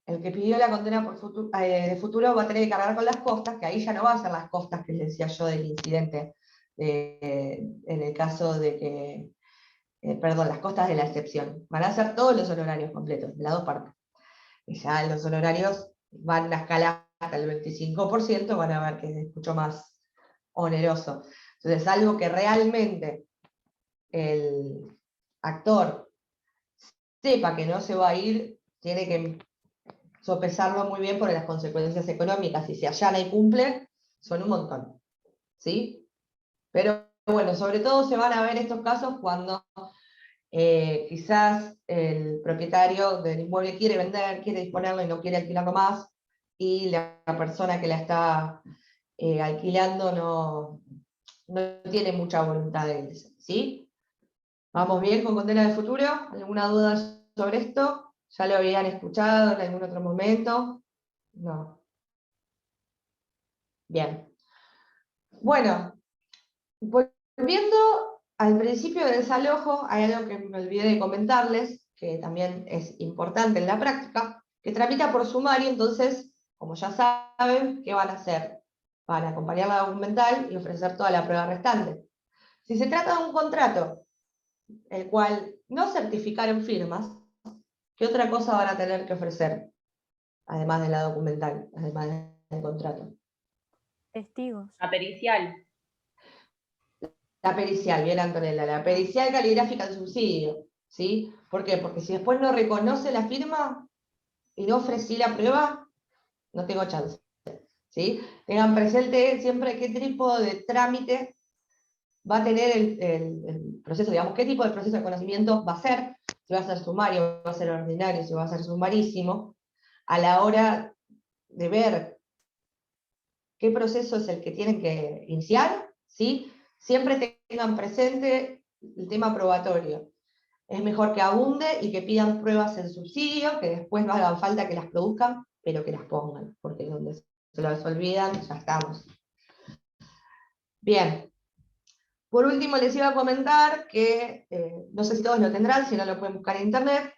El que pidió la condena de futuro va a tener que cargar con las costas, que ahí ya no va a ser las costas que les decía yo del incidente, en el caso de que, perdón, las costas de la excepción. Van a ser todos los honorarios completos, de las dos partes. Y ya los honorarios van a una escala hasta el 25%, van a ver que es mucho más oneroso. Entonces, algo que realmente el actor sepa que no se va a ir, tiene que sopesarlo muy bien por las consecuencias económicas. Si se allana y cumple, son un montón, ¿sí? Pero bueno, sobre todo se van a ver estos casos cuando quizás el propietario del inmueble quiere vender, quiere disponerlo y no quiere alquilarlo más, y la persona que la está alquilando no tiene mucha voluntad de irse, ¿sí? ¿Vamos bien con condena de futuro? ¿Alguna duda sobre esto? ¿Ya lo habían escuchado en algún otro momento? No. Bien. Bueno, volviendo al principio del desalojo, hay algo que me olvidé de comentarles, que también es importante en la práctica, que tramita por sumario. Entonces, como ya saben, ¿qué van a hacer? Van a acompañar la documental y ofrecer toda la prueba restante. Si se trata de un contrato, el cual no certificaron firmas, ¿qué otra cosa van a tener que ofrecer? Además de la documental, además del contrato. Testigos. La pericial. La pericial, bien Antonella, la pericial caligráfica del subsidio, ¿sí? ¿Por qué? Porque si después no reconoce la firma y no ofrecí la prueba, no tengo chance, ¿sí? Tengan presente siempre qué tipo de trámite va a tener el proceso, digamos, qué tipo de proceso de conocimiento va a ser, si va a ser sumario, va a ser ordinario, si va a ser sumarísimo, a la hora de ver qué proceso es el que tienen que iniciar, ¿sí? Siempre tengan presente el tema probatorio. Es mejor que abunde y que pidan pruebas en subsidio, que después no hagan falta que las produzcan, pero que las pongan, porque donde se las olvidan, ya estamos. Bien. Por último, les iba a comentar que, no sé si todos lo tendrán, si no lo pueden buscar en internet,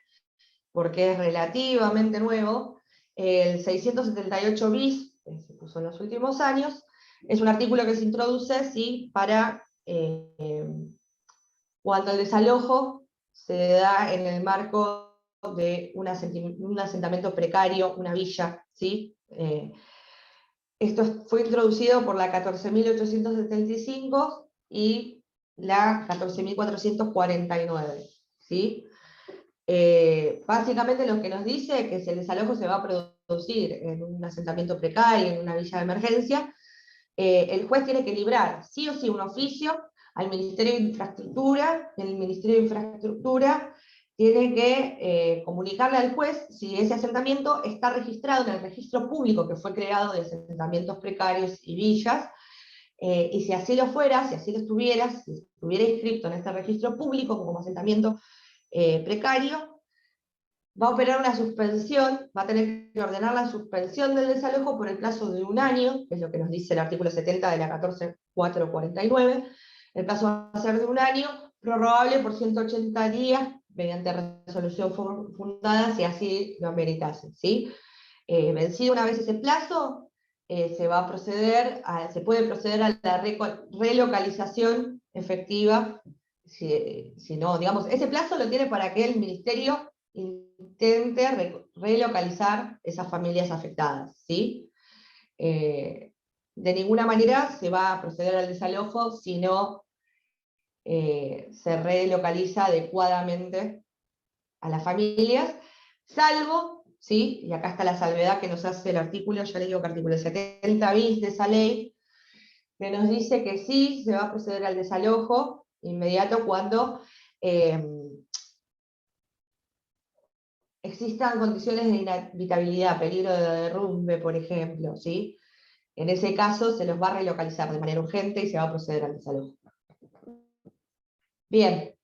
porque es relativamente nuevo, el 678 bis, que se puso en los últimos años, es un artículo que se introduce, ¿sí?, para cuando el desalojo se da en el marco de un asentamiento precario, una villa, ¿sí? Esto fue introducido por la 14.875 y la 14.449, ¿sí? Básicamente lo que nos dice es que si el desalojo se va a producir en un asentamiento precario, en una villa de emergencia, el juez tiene que librar sí o sí un oficio al Ministerio de Infraestructura. El Ministerio de Infraestructura tiene que comunicarle al juez si ese asentamiento está registrado en el registro público que fue creado de asentamientos precarios y villas, y si así lo fuera, si así lo estuviera, si estuviera inscrito en este registro público como asentamiento precario, va a operar una suspensión, va a tener que ordenar la suspensión del desalojo por el plazo de 1 año, que es lo que nos dice el artículo 70 de la 14.449. El plazo va a ser de 1 año, prorrogable por 180 días, mediante resolución fundada, si así lo ameritase, ¿sí? Vencido una vez ese plazo, se puede proceder a la relocalización efectiva, si no, digamos, ese plazo lo tiene para que el Ministerio intente relocalizar esas familias afectadas, ¿sí? De ninguna manera se va a proceder al desalojo si no se relocaliza adecuadamente a las familias, salvo, ¿sí?, y acá está la salvedad que nos hace el artículo, ya les digo que artículo 70 bis de esa ley, que nos dice que sí, se va a proceder al desalojo inmediato cuando existan condiciones de inhabitabilidad, peligro de derrumbe, por ejemplo, ¿sí? En ese caso se los va a relocalizar de manera urgente y se va a proceder al desalojo. Bien,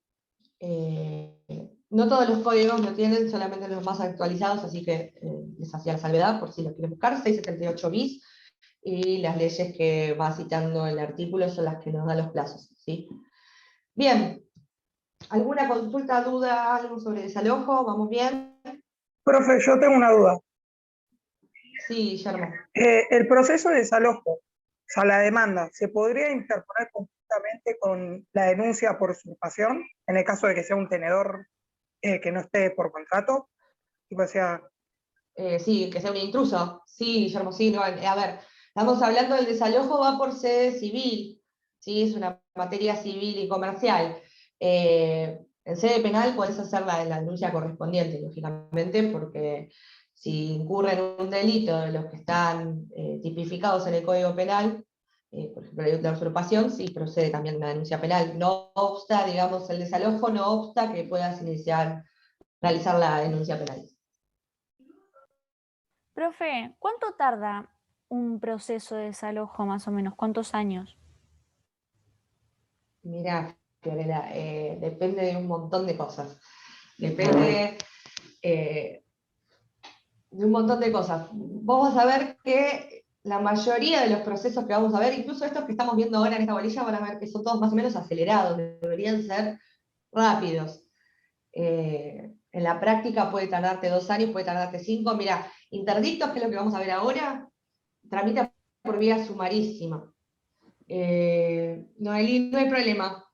no todos los códigos lo tienen, solamente los más actualizados, así que les hacía la salvedad por si lo quieren buscar, 678 bis, y las leyes que va citando el artículo son las que nos dan los plazos, ¿sí? Bien, ¿alguna consulta, duda, algo sobre desalojo? ¿Vamos bien? Profe, yo tengo una duda. Sí, Guillermo. El proceso de desalojo, o sea, la demanda, ¿se podría interponer conjuntamente con la denuncia por usurpación en el caso de que sea un tenedor que no esté por contrato? Tipo, o sea, Sí, que sea un intruso. Sí, Guillermo, sí. No, a ver, estamos hablando del desalojo, va por sede civil, ¿sí? Es una materia civil y comercial. En sede penal podés hacer la denuncia correspondiente, lógicamente, porque si incurren en un delito de los que están tipificados en el Código Penal, por ejemplo, la usurpación, sí procede también una denuncia penal. No obsta, digamos, el desalojo, no obsta que puedas realizar la denuncia penal. Profe, ¿cuánto tarda un proceso de desalojo más o menos? ¿Cuántos años? Mirá, Fiorella, depende de un montón de cosas. Depende de un montón de cosas. Vos vas a ver que la mayoría de los procesos que vamos a ver, incluso estos que estamos viendo ahora en esta bolilla, van a ver que son todos más o menos acelerados, deberían ser rápidos. En la práctica puede tardarte 2 años, puede tardarte 5. Mirá, interdictos, que es lo que vamos a ver ahora, tramita por vía sumarísima. Noelí, no hay problema.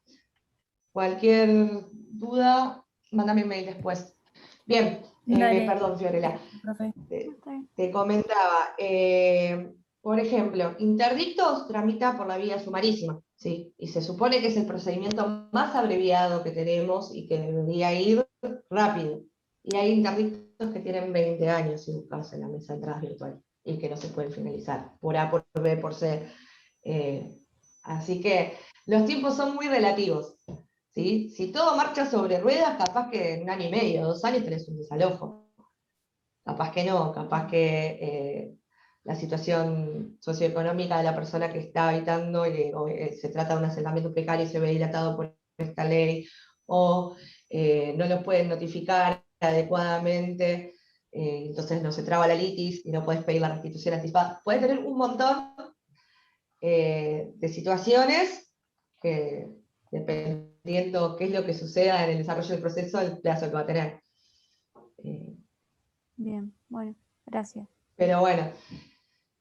Cualquier duda, mándame un mail después. Bien, Dale. perdón, Fiorella. Profe. Te comentaba, por ejemplo, interdictos tramita por la vía sumarísima, ¿sí? Y se supone que es el procedimiento más abreviado que tenemos y que debería ir rápido. Y hay interdictos que tienen 20 años si buscas en la mesa de entradas virtual y que no se pueden finalizar por A, por B, por C. Así que los tiempos son muy relativos, ¿sí? Si todo marcha sobre ruedas, capaz que en 1 año y medio, 2 años tenés un desalojo. Capaz que no, capaz que la situación socioeconómica de la persona que está habitando se trata de un asentamiento precario y se ve dilatado por esta ley, o no los pueden notificar adecuadamente, entonces no se traba la litis y no puedes pedir la restitución anticipada. Puedes tener un montón de situaciones que, dependiendo qué es lo que suceda en el desarrollo del proceso, el plazo que va a tener. Bien, bueno, gracias. Pero bueno,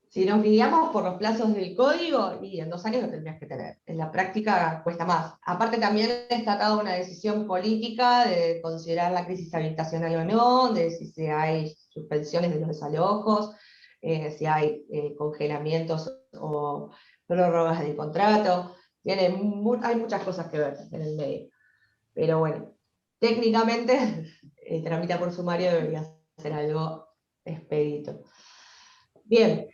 si nos guiamos por los plazos del código, y en 2 años lo tendrías que tener. En la práctica cuesta más. Aparte también está dada una decisión política de considerar la crisis habitacional o no, de si hay suspensiones de los desalojos, si hay congelamientos o prórrogas de contrato. Hay muchas cosas que ver en el medio. Pero bueno, técnicamente tramita por sumario debería ser algo expedito. Bien,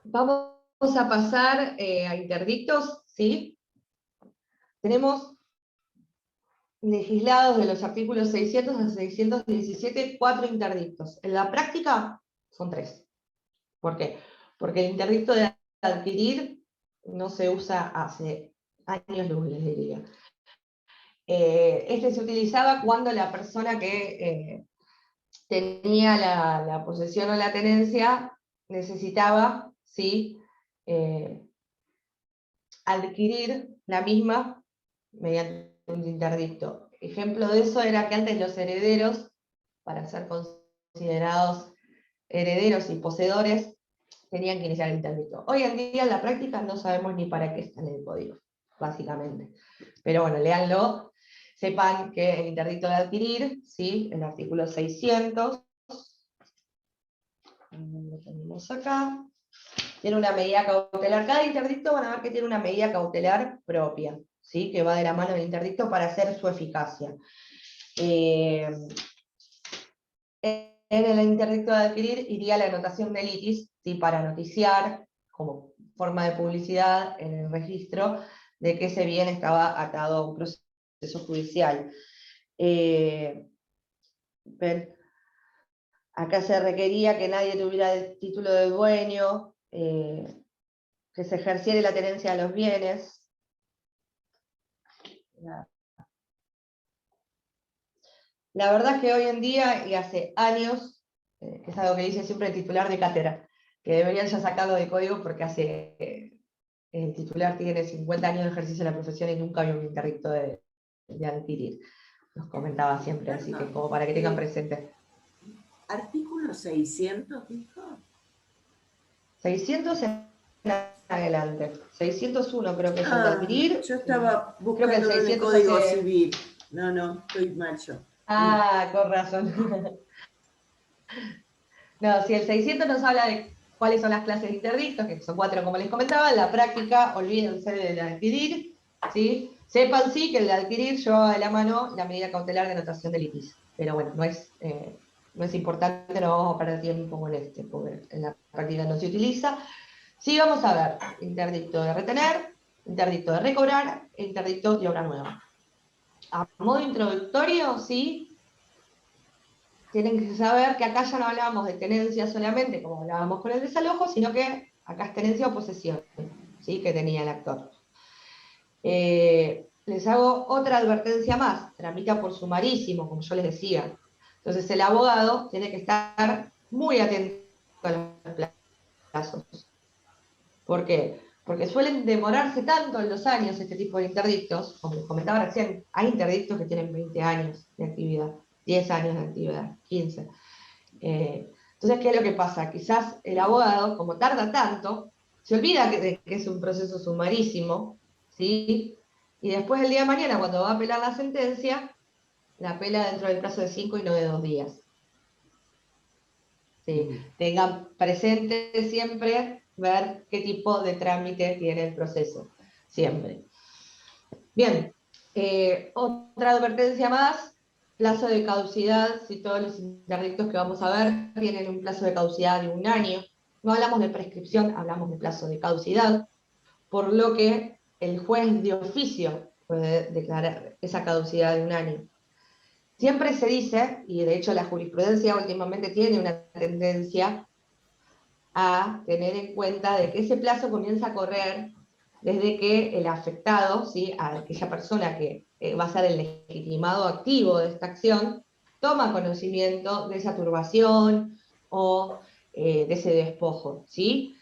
vamos a pasar a interdictos, ¿sí? Tenemos legislados de los artículos 600 a 617 4 interdictos. En la práctica son 3. ¿Por qué? Porque el interdicto de adquirir no se usa hace años luz, les diría. Este se utilizaba cuando la persona que tenía la posesión o la tenencia necesitaba, ¿sí? Adquirir la misma mediante un interdicto. Ejemplo de eso era que antes los herederos, para ser considerados herederos y poseedores, tenían que iniciar el interdicto. Hoy en día en la práctica no sabemos ni para qué está en el código, básicamente. Pero bueno, léanlo. Sepan que el interdicto de adquirir, ¿sí? El artículo 600, lo tenemos acá, tiene una medida cautelar. Cada interdicto van a ver que tiene una medida cautelar propia, ¿sí? Que va de la mano del interdicto para hacer su eficacia. En el interdicto de adquirir iría la anotación de litis, ¿sí? Para noticiar, como forma de publicidad en el registro de que ese bien estaba atado a un proceso judicial. Ven, acá se requería que nadie tuviera el título de dueño, que se ejerciera la tenencia de los bienes. La verdad es que hoy en día, y hace años, que es algo que dice siempre el titular de cátedra, que deberían ya sacarlo de código porque el titular tiene 50 años de ejercicio de la profesión y nunca vio un interdicto de adquirir. Nos comentaba siempre, así que como para que tengan presente. Artículo 600, dijo. 600 en adelante. 601 creo que es el de adquirir. Yo estaba Creo que el buscando en el 600 Código hace- Civil. No, estoy mal yo. con razón. No, si el 600 nos habla de cuáles son las clases de interdictos, que son 4 como les comentaba, en la práctica, olvídense del de adquirir, ¿sí? Sepan sí que el de adquirir llevaba de la mano la medida cautelar de anotación del IPIS, pero bueno, no es importante, no vamos a perder tiempo con porque en la práctica no se utiliza. Sí vamos a ver interdicto de retener, interdicto de recobrar e interdicto de obra nueva. A modo introductorio, sí, tienen que saber que acá ya no hablábamos de tenencia solamente, como hablábamos con el desalojo, sino que acá es tenencia o posesión, ¿sí? Que tenía el actor. Les hago otra advertencia más, tramita por sumarísimo, como yo les decía. Entonces el abogado tiene que estar muy atento a los plazos. ¿Por qué? Porque suelen demorarse tanto en los años este tipo de interdictos, como les comentaba recién, hay interdictos que tienen 20 años de actividad, 10 años de actividad, 15. Entonces, ¿qué es lo que pasa? Quizás el abogado, como tarda tanto, se olvida de que es un proceso sumarísimo, ¿sí? Y después el día de mañana, cuando va a apelar la sentencia, la apela dentro del plazo de 5 y no de 2 días. ¿Sí? Tengan presente siempre ver qué tipo de trámite tiene el proceso, siempre. Bien, otra advertencia más, plazo de caducidad, si todos los interdictos que vamos a ver tienen un plazo de caducidad de 1 año, no hablamos de prescripción, hablamos de plazo de caducidad, por lo que el juez de oficio puede declarar esa caducidad de 1 año. Siempre se dice, y de hecho la jurisprudencia últimamente tiene una tendencia a tener en cuenta de que ese plazo comienza a correr desde que el afectado, ¿sí? Aquella persona que va a ser el legitimado activo de esta acción, toma conocimiento de esa turbación o de ese despojo, ¿sí?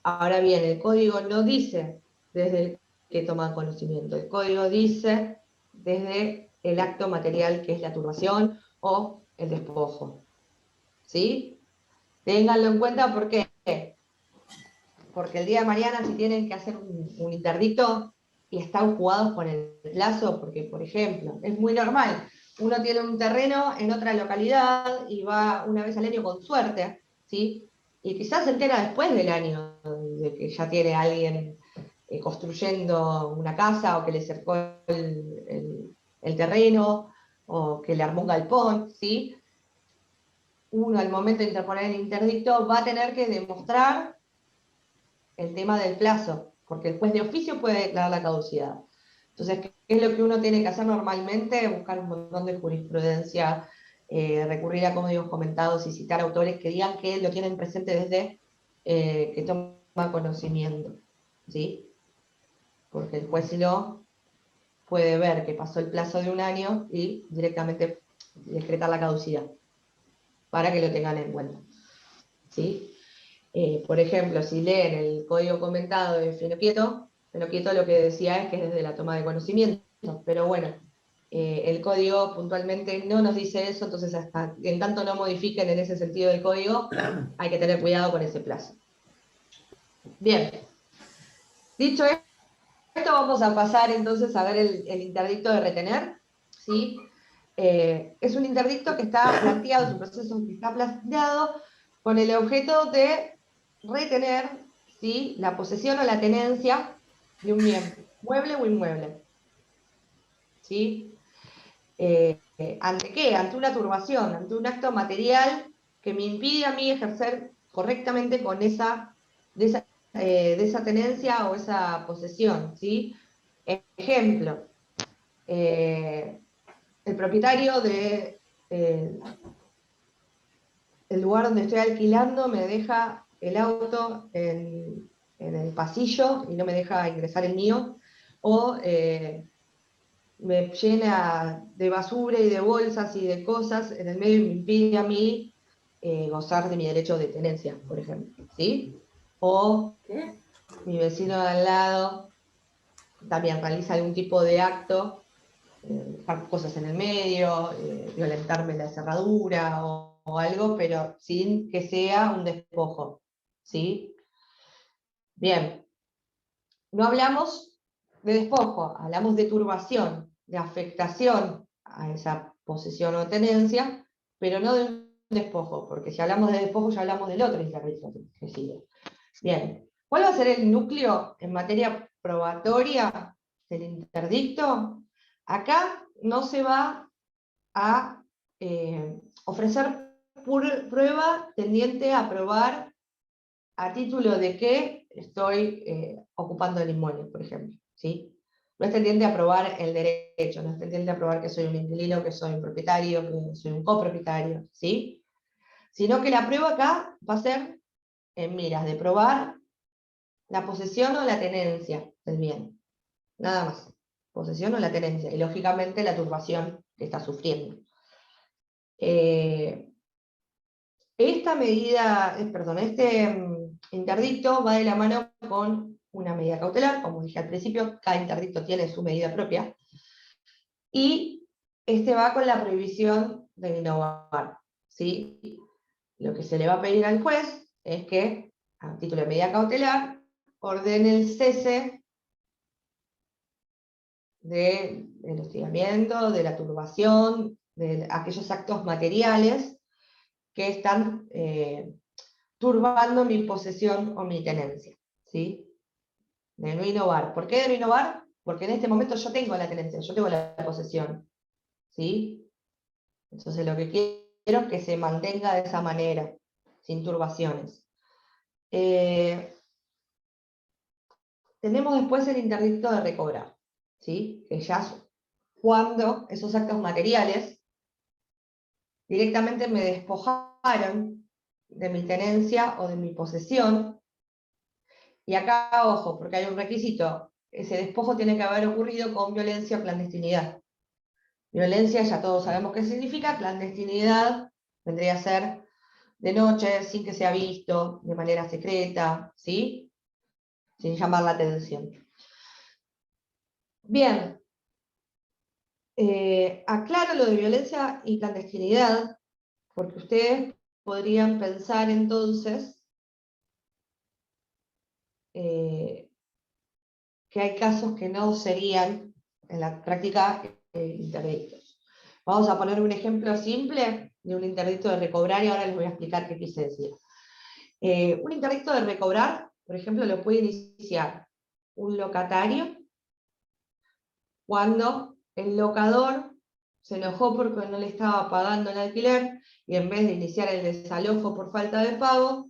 Ahora bien, el código no dice desde el que toma conocimiento, el código dice desde el acto material que es la turbación o el despojo, ¿sí? Ténganlo en cuenta, ¿por qué? Porque el día de mañana si tienen que hacer un interdicto y están jugados con el plazo, porque por ejemplo, es muy normal, uno tiene un terreno en otra localidad y va una vez al año con suerte, ¿sí? Y quizás se entera después del año de que ya tiene alguien construyendo una casa o que le cercó el terreno o que le armó un galpón, ¿sí? Uno al momento de interponer el interdicto va a tener que demostrar el tema del plazo, porque el juez de oficio puede declarar la caducidad. Entonces, ¿qué es lo que uno tiene que hacer normalmente? Buscar un montón de jurisprudencia, recurrir a códigos comentados y citar autores que digan que lo tienen presente desde que toma conocimiento, ¿sí? Porque el juez si no puede ver que pasó el plazo de 1 año y directamente decretar la caducidad, para que lo tengan en cuenta, ¿sí? Por ejemplo, si leen el código comentado de Freno Quieto lo que decía es que es desde la toma de conocimiento, pero bueno, el código puntualmente no nos dice eso, entonces hasta en tanto no modifiquen en ese sentido el código, hay que tener cuidado con ese plazo. Bien, dicho esto, vamos a pasar entonces a ver el interdicto de retener, ¿sí? Es un interdicto que está planteado, es un proceso que está planteado con el objeto de retener, ¿sí? La posesión o la tenencia de un bien, mueble o inmueble. ¿Sí? ¿Ante qué? Ante una turbación, ante un acto material que me impide a mí ejercer correctamente con de esa tenencia o esa posesión, ¿sí? Ejemplo, el propietario de el lugar donde estoy alquilando me deja el auto en el pasillo y no me deja ingresar el mío, o me llena de basura y de bolsas y de cosas en el medio y me impide a mí gozar de mi derecho de tenencia, por ejemplo, ¿sí? O ¿Qué? mi vecino de al lado también realiza algún tipo de acto, dejar cosas en el medio, violentarme la cerradura o algo, pero sin que sea un despojo, ¿sí? Bien, no hablamos de despojo, hablamos de turbación, de afectación a esa posesión o tenencia, pero no de un despojo, porque si hablamos de despojo ya hablamos del otro interdicto que sigue. Bien, ¿cuál va a ser el núcleo en materia probatoria del interdicto? Acá no se va a ofrecer prueba tendiente a probar a título de que estoy ocupando el inmueble, por ejemplo, ¿sí? No es tendiente a probar el derecho, no es tendiente a probar que soy un inquilino, que soy un propietario, que soy un copropietario, ¿sí? Sino que la prueba acá va a ser en miras de probar la posesión o la tenencia del bien. Nada más. Posesión o la tenencia. Y lógicamente la turbación que está sufriendo. Esta medida, este interdicto va de la mano con una medida cautelar, como dije al principio, cada interdicto tiene su medida propia, y este va con la prohibición de innovar, ¿sí? Lo que se le va a pedir al juez es que, a título de medida cautelar, ordene el cese del hostigamiento, de la turbación, de aquellos actos materiales que están turbando mi posesión o mi tenencia, ¿sí? De no innovar. ¿Por qué de no innovar? Porque en este momento yo tengo la tenencia, yo tengo la posesión, ¿sí? Entonces lo que quiero es que se mantenga de esa manera, sin turbaciones. Tenemos después el interdicto de recobrar, ¿sí? Que ya es cuando esos actos materiales directamente me despojaron de mi tenencia o de mi posesión. Y acá, ojo, porque hay un requisito, ese despojo tiene que haber ocurrido con violencia o clandestinidad. Violencia ya todos sabemos qué significa, clandestinidad vendría a ser de noche, sin que sea visto, de manera secreta, ¿sí? Sin llamar la atención. Bien, aclaro lo de violencia y clandestinidad, porque ustedes podrían pensar entonces que hay casos que no serían en la práctica interdictos. Vamos a poner un ejemplo simple de un interdicto de recobrar y ahora les voy a explicar qué quise decir. Un interdicto de recobrar, por ejemplo, lo puede iniciar un locatario cuando el locador se enojó porque no le estaba pagando el alquiler y en vez de iniciar el desalojo por falta de pago,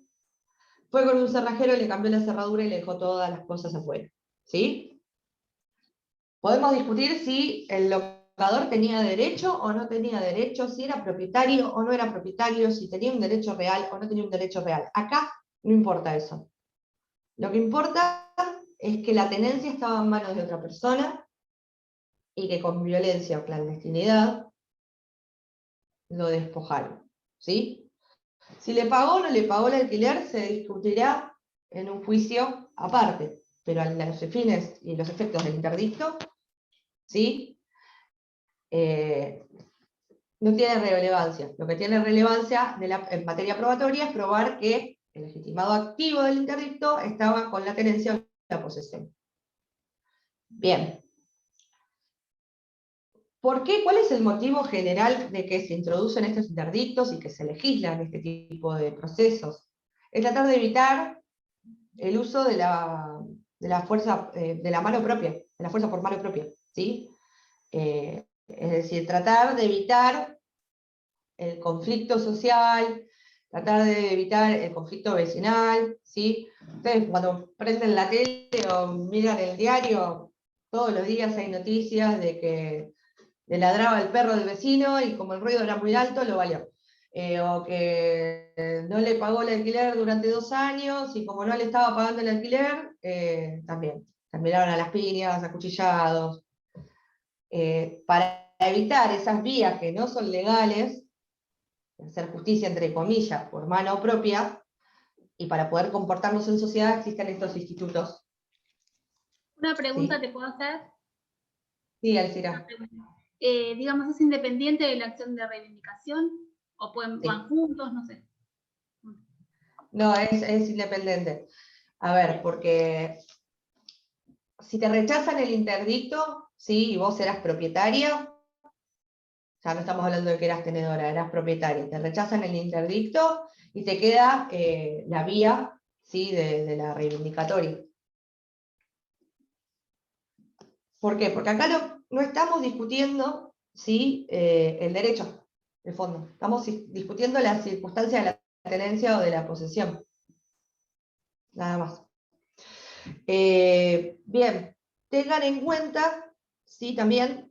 fue con un cerrajero y le cambió la cerradura y le dejó todas las cosas afuera, ¿sí? Podemos discutir si el locador tenía derecho o no tenía derecho, si era propietario o no era propietario, si tenía un derecho real o no tenía un derecho real. Acá no importa eso. Lo que importa es que la tenencia estaba en manos de otra persona y que con violencia o clandestinidad lo despojaron, ¿sí? Si le pagó o no le pagó el alquiler se discutirá en un juicio aparte, pero a los fines y los efectos del interdicto, ¿sí? No tiene relevancia. Lo que tiene relevancia en materia probatoria es probar que el legitimado activo del interdicto estaba con la tenencia o la posesión. Bien. ¿Por qué? ¿Cuál es el motivo general de que se introducen estos interdictos y que se legislan este tipo de procesos? Es tratar de evitar el uso de la fuerza, de la mano propia, de la fuerza por mano propia, ¿sí? Es decir, tratar de evitar el conflicto social, tratar de evitar el conflicto vecinal, ¿sí? Ustedes cuando prenden la tele o miran el diario, todos los días hay noticias de que le ladraba el perro del vecino y como el ruido era muy alto, lo valió. O que no le pagó el alquiler durante 2 años y como no le estaba pagando el alquiler, también terminaron a las piñas, acuchillados. Para evitar esas vías que no son legales, hacer justicia entre comillas por mano propia, y para poder comportarnos en sociedad existen estos institutos. Una pregunta Sí. te puedo hacer. Sí, Alcira. Digamos, ¿es independiente de la acción de reivindicación? ¿O Sí. van juntos? No sé. No, es independiente. A ver, porque si te rechazan el interdicto, ¿sí? Y vos eras propietaria, ya no estamos hablando de que eras tenedora, eras propietaria, te rechazan el interdicto y te queda la vía, ¿sí? de la reivindicatoria. ¿Por qué? Porque acá no estamos discutiendo, ¿sí? El derecho, de fondo. Estamos discutiendo la circunstancia de la tenencia o de la posesión. Nada más. Bien, tengan en cuenta, ¿sí? También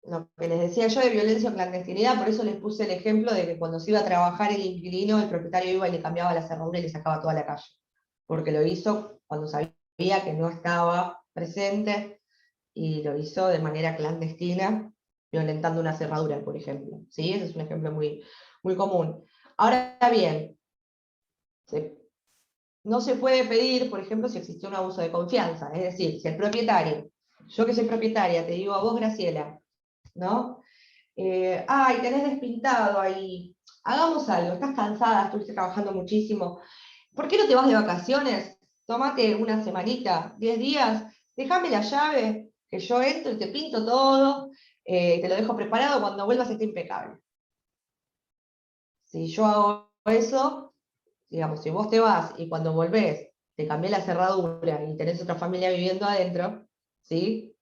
lo que les decía yo de violencia o clandestinidad, por eso les puse el ejemplo de que cuando se iba a trabajar el inquilino, el propietario iba y le cambiaba la cerradura y le sacaba toda la calle. Porque lo hizo cuando sabía que no estaba presente y lo hizo de manera clandestina, violentando una cerradura, por ejemplo. ¿Sí? Ese es un ejemplo muy, muy común. Ahora bien, no se puede pedir, por ejemplo, si existe un abuso de confianza. Es decir, si el propietario, yo que soy propietaria, te digo a vos, Graciela, ¿no? Ay, tenés despintado ahí, hagamos algo, estás cansada, estuviste trabajando muchísimo, ¿por qué no te vas de vacaciones? Tómate una semanita, 10 días, déjame la llave, que yo entro y te pinto todo, te lo dejo preparado, cuando vuelvas esté impecable. Si yo hago eso, digamos, si vos te vas y cuando volvés te cambié la cerradura y tenés otra familia viviendo adentro, ¿sí?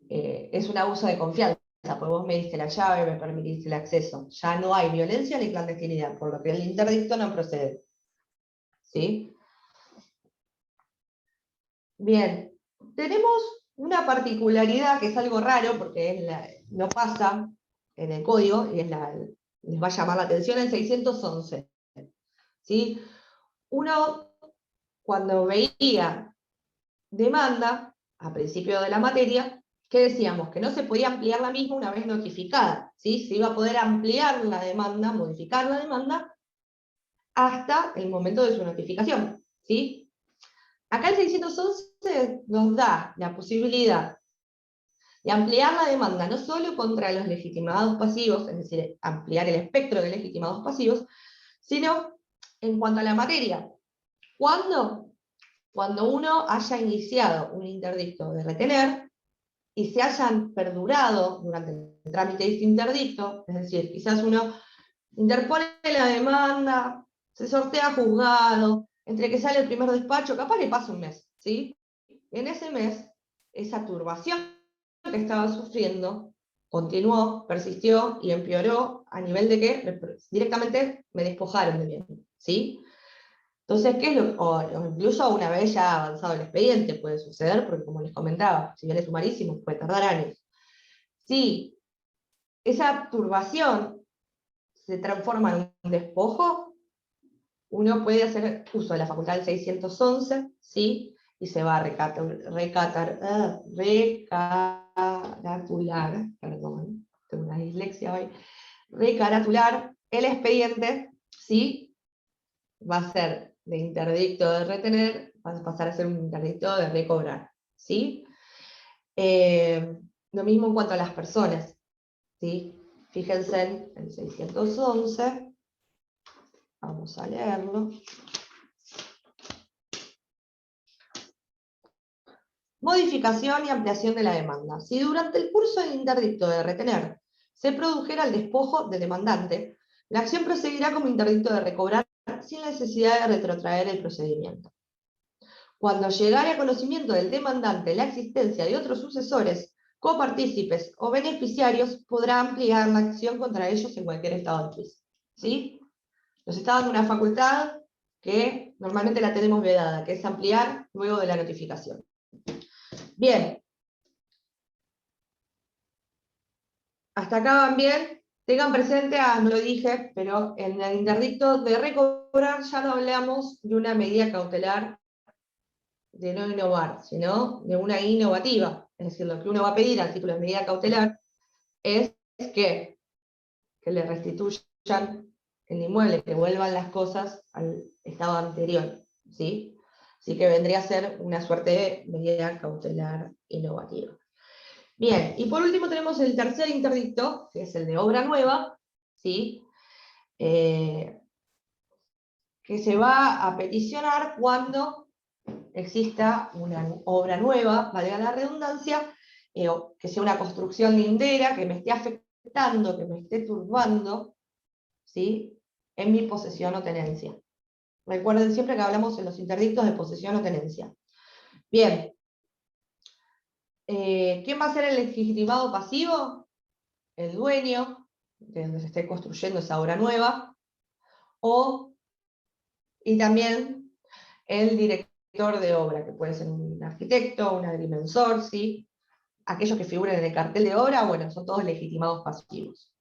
Es un abuso de confianza, porque vos me diste la llave, me permitiste el acceso. Ya no hay violencia ni clandestinidad, por lo que el interdicto no procede. ¿Sí? Bien, tenemos una particularidad que es algo raro, porque no pasa en el código, y les va a llamar la atención el 611. ¿Sí? Uno, cuando veía demanda, a principio de la materia, ¿qué decíamos? Que no se podía ampliar la misma una vez notificada, ¿sí? Se iba a poder ampliar la demanda, modificar la demanda, hasta el momento de su notificación, ¿sí? Acá el 611 nos da la posibilidad de ampliar la demanda, no solo contra los legitimados pasivos, es decir, ampliar el espectro de legitimados pasivos, sino en cuanto a la materia. ¿Cuándo? Cuando uno haya iniciado un interdicto de retener y se hayan perdurado durante el trámite de este interdicto, es decir, quizás uno interpone la demanda, se sortea juzgado, entre que sale el primer despacho, capaz le pasa un mes, ¿sí? En ese mes, esa turbación que estaba sufriendo continuó, persistió y empeoró a nivel de que directamente me despojaron de bien, ¿sí? Entonces, ¿qué es o incluso una vez ya avanzado el expediente puede suceder, porque como les comentaba, si bien es sumarísimo, puede tardar años. Si esa turbación se transforma en un despojo, uno puede hacer uso de la facultad del 611, ¿sí? Y se va a recaratular, perdón, tengo una dislexia hoy, recaratular el expediente, ¿sí? Va a ser de interdicto de retener, va a pasar a ser un interdicto de recobrar, ¿sí? Lo mismo en cuanto a las personas, ¿sí? Fíjense en el 611, vamos a leerlo. Modificación y ampliación de la demanda. Si durante el curso del interdicto de retener se produjera el despojo del demandante, la acción procederá como interdicto de recobrar sin necesidad de retrotraer el procedimiento. Cuando llegare a conocimiento del demandante la existencia de otros sucesores, copartícipes o beneficiarios, podrá ampliar la acción contra ellos en cualquier estado de juicio. ¿Sí? Nos está dando una facultad que normalmente la tenemos vedada, que es ampliar luego de la notificación. Bien. Hasta acá van bien. Tengan presente, no lo dije, pero en el interdicto de recobrar ya no hablamos de una medida cautelar de no innovar, sino de una innovativa. Es decir, lo que uno va a pedir al título de medida cautelar es que le restituyan el inmueble, que vuelvan las cosas al estado anterior, ¿sí? Así que vendría a ser una suerte de medida cautelar innovativa. Bien, y por último tenemos el tercer interdicto, que es el de obra nueva, ¿sí? Que se va a peticionar cuando exista una obra nueva, valga la redundancia, que sea una construcción lindera, que me esté afectando, que me esté turbando, ¿sí? En mi posesión o tenencia. Recuerden siempre que hablamos en los interdictos de posesión o tenencia. Bien. ¿Quién va a ser el legitimado pasivo? El dueño, de donde se esté construyendo esa obra nueva, y también el director de obra, que puede ser un arquitecto, un agrimensor, ¿sí? Aquellos que figuren en el cartel de obra, bueno, son todos legitimados pasivos.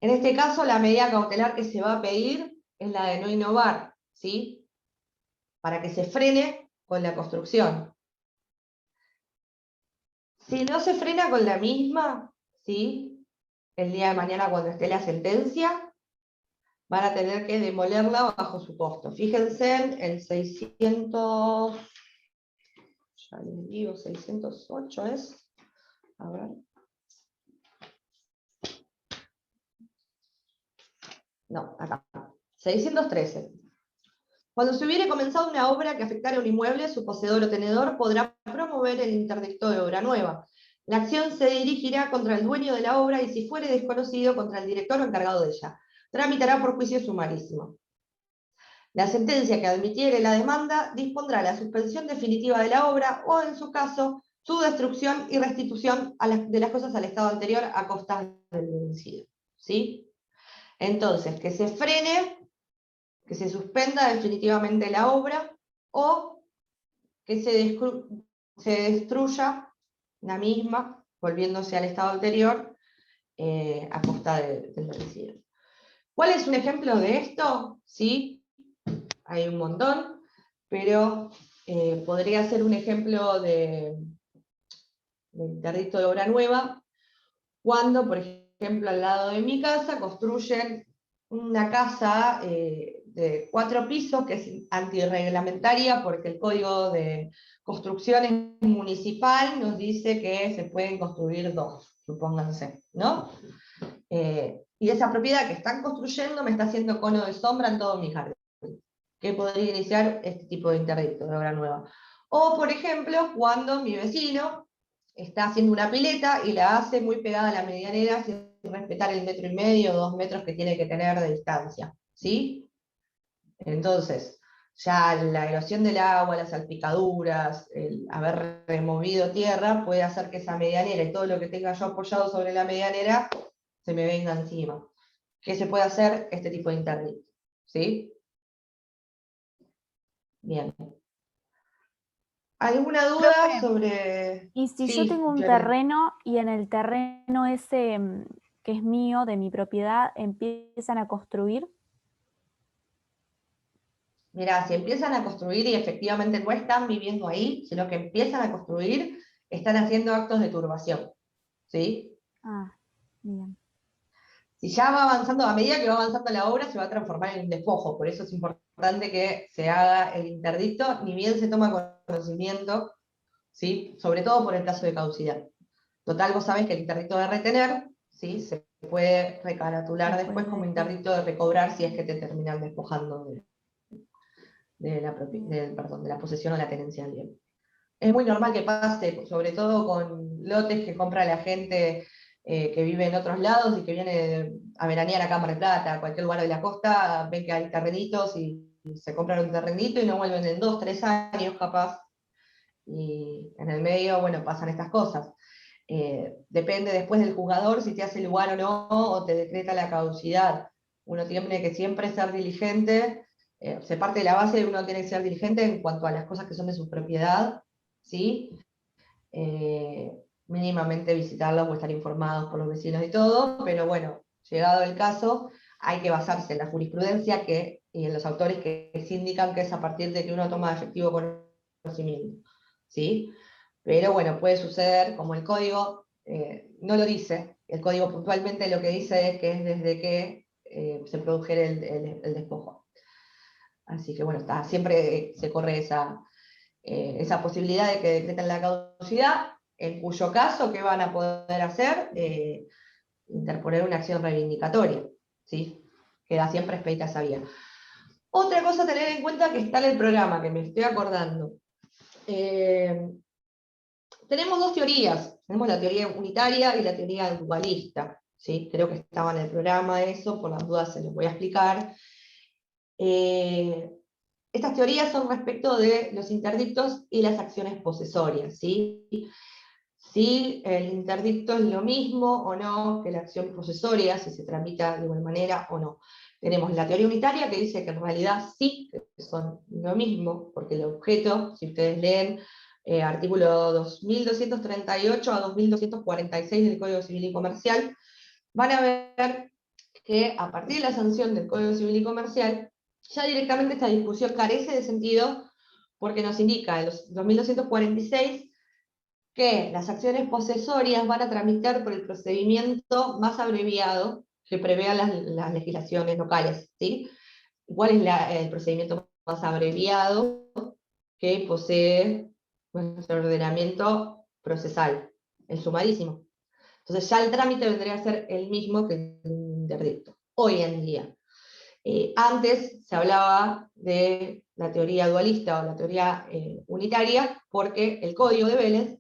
En este caso, la medida cautelar que se va a pedir es la de no innovar, ¿sí? Para que se frene con la construcción. Si no se frena con la misma, ¿sí? El día de mañana cuando esté la sentencia, van a tener que demolerla bajo su costo. Fíjense en el 600, ya les digo, 608 es, a ver. No, acá, 613. Cuando se hubiere comenzado una obra que afectara un inmueble, su poseedor o tenedor podrá promover el interdicto de obra nueva. La acción se dirigirá contra el dueño de la obra y, si fuere desconocido, contra el director o encargado de ella. Tramitará por juicio sumarísimo. La sentencia que admitiere la demanda dispondrá la suspensión definitiva de la obra o, en su caso, su destrucción y restitución de las cosas al estado anterior a costa del vencido. ¿Sí? Entonces, que se frene, que se suspenda definitivamente la obra, o que se destruya la misma, volviéndose al estado anterior, a costa del vencido. ¿Cuál es un ejemplo de esto? ¿Sí? Hay un montón, pero podría ser un ejemplo de interdicto de obra nueva, cuando, por ejemplo, al lado de mi casa construyen una casa de 4 pisos que es antirreglamentaria porque el Código de Construcciones Municipal nos dice que se pueden construir 2, supónganse, ¿no? Y esa propiedad que están construyendo me está haciendo cono de sombra en todo mi jardín, que podría iniciar este tipo de interdicto de obra nueva. O, por ejemplo, cuando mi vecino está haciendo una pileta y la hace muy pegada a la medianera sin respetar el 1,5 metros o 2 metros que tiene que tener de distancia, ¿sí? Entonces, ya la erosión del agua, las salpicaduras, el haber removido tierra, puede hacer que esa medianera y todo lo que tenga yo apoyado sobre la medianera se me venga encima. ¿Qué se puede hacer? Este tipo de interdicto, ¿sí? Bien. ¿Alguna duda Profe, sobre...? Y si Sí, yo tengo un Fiore. terreno y en el terreno ese que es mío, de mi propiedad, empiezan a construir. Mirá, si empiezan a construir y efectivamente no están viviendo ahí, sino que empiezan a construir, están haciendo actos de turbación, ¿sí? Ah, bien. Si ya va avanzando, a medida que va avanzando la obra, se va a transformar en un despojo. Por eso es importante que se haga el interdicto, ni bien se toma conocimiento, ¿sí? Sobre todo por el caso de caducidad. Total, vos sabés que el interdicto de retener, ¿sí? Se puede recaratular después como interdicto de recobrar si es que te terminan despojando de la posesión o la tenencia del bien. Es muy normal que pase, sobre todo con lotes que compra la gente que vive en otros lados y que viene a veranear acá a Mar del Plata, a cualquier lugar de la costa, ven que hay terrenitos y se compran un terrenito y no vuelven en 2, 3 años capaz. Y en el medio, bueno, pasan estas cosas. Depende después del jugador si te hace lugar o no, o te decreta la caducidad. uno tiene que siempre ser diligente, se parte de la base de que uno tiene que ser diligente en cuanto a las cosas que son de su propiedad, ¿sí? Mínimamente visitarlos o estar informados por los vecinos y todo, pero bueno, llegado el caso, hay que basarse en la jurisprudencia y en los autores que se indican que es a partir de que uno toma efectivo conocimiento, ¿sí? Pero bueno, puede suceder, como el código no lo dice, el código puntualmente lo que dice es que es desde que se produjera el despojo. Así que bueno, siempre se corre esa posibilidad de que decreten la caducidad, en cuyo caso, ¿qué van a poder hacer? Interponer una acción reivindicatoria, ¿sí? Queda siempre expedita esa vía. Otra cosa a tener en cuenta que está en el programa, que me estoy acordando. Tenemos dos teorías, tenemos la teoría unitaria y la teoría dualista, ¿sí? Creo que estaba en el programa eso, por las dudas se los voy a explicar. Estas teorías son respecto de los interdictos y las acciones posesorias, ¿sí? Si el interdicto es lo mismo o no que la acción posesoria, si se tramita de igual manera o no. Tenemos la teoría unitaria que dice que en realidad sí, que son lo mismo, porque el objeto, si ustedes leen artículo 2238 a 2246 del Código Civil y Comercial, van a ver que a partir de la sanción del Código Civil y Comercial, ya directamente esta discusión carece de sentido, porque nos indica en los 2246 que las acciones posesorias van a tramitar por el procedimiento más abreviado que prevean las legislaciones locales, ¿sí? ¿Cuál es el procedimiento más abreviado que posee nuestro ordenamiento procesal? El sumarísimo. Entonces ya el trámite vendría a ser el mismo que el interdicto, hoy en día. Antes se hablaba de la teoría dualista o la teoría unitaria, porque el código de Vélez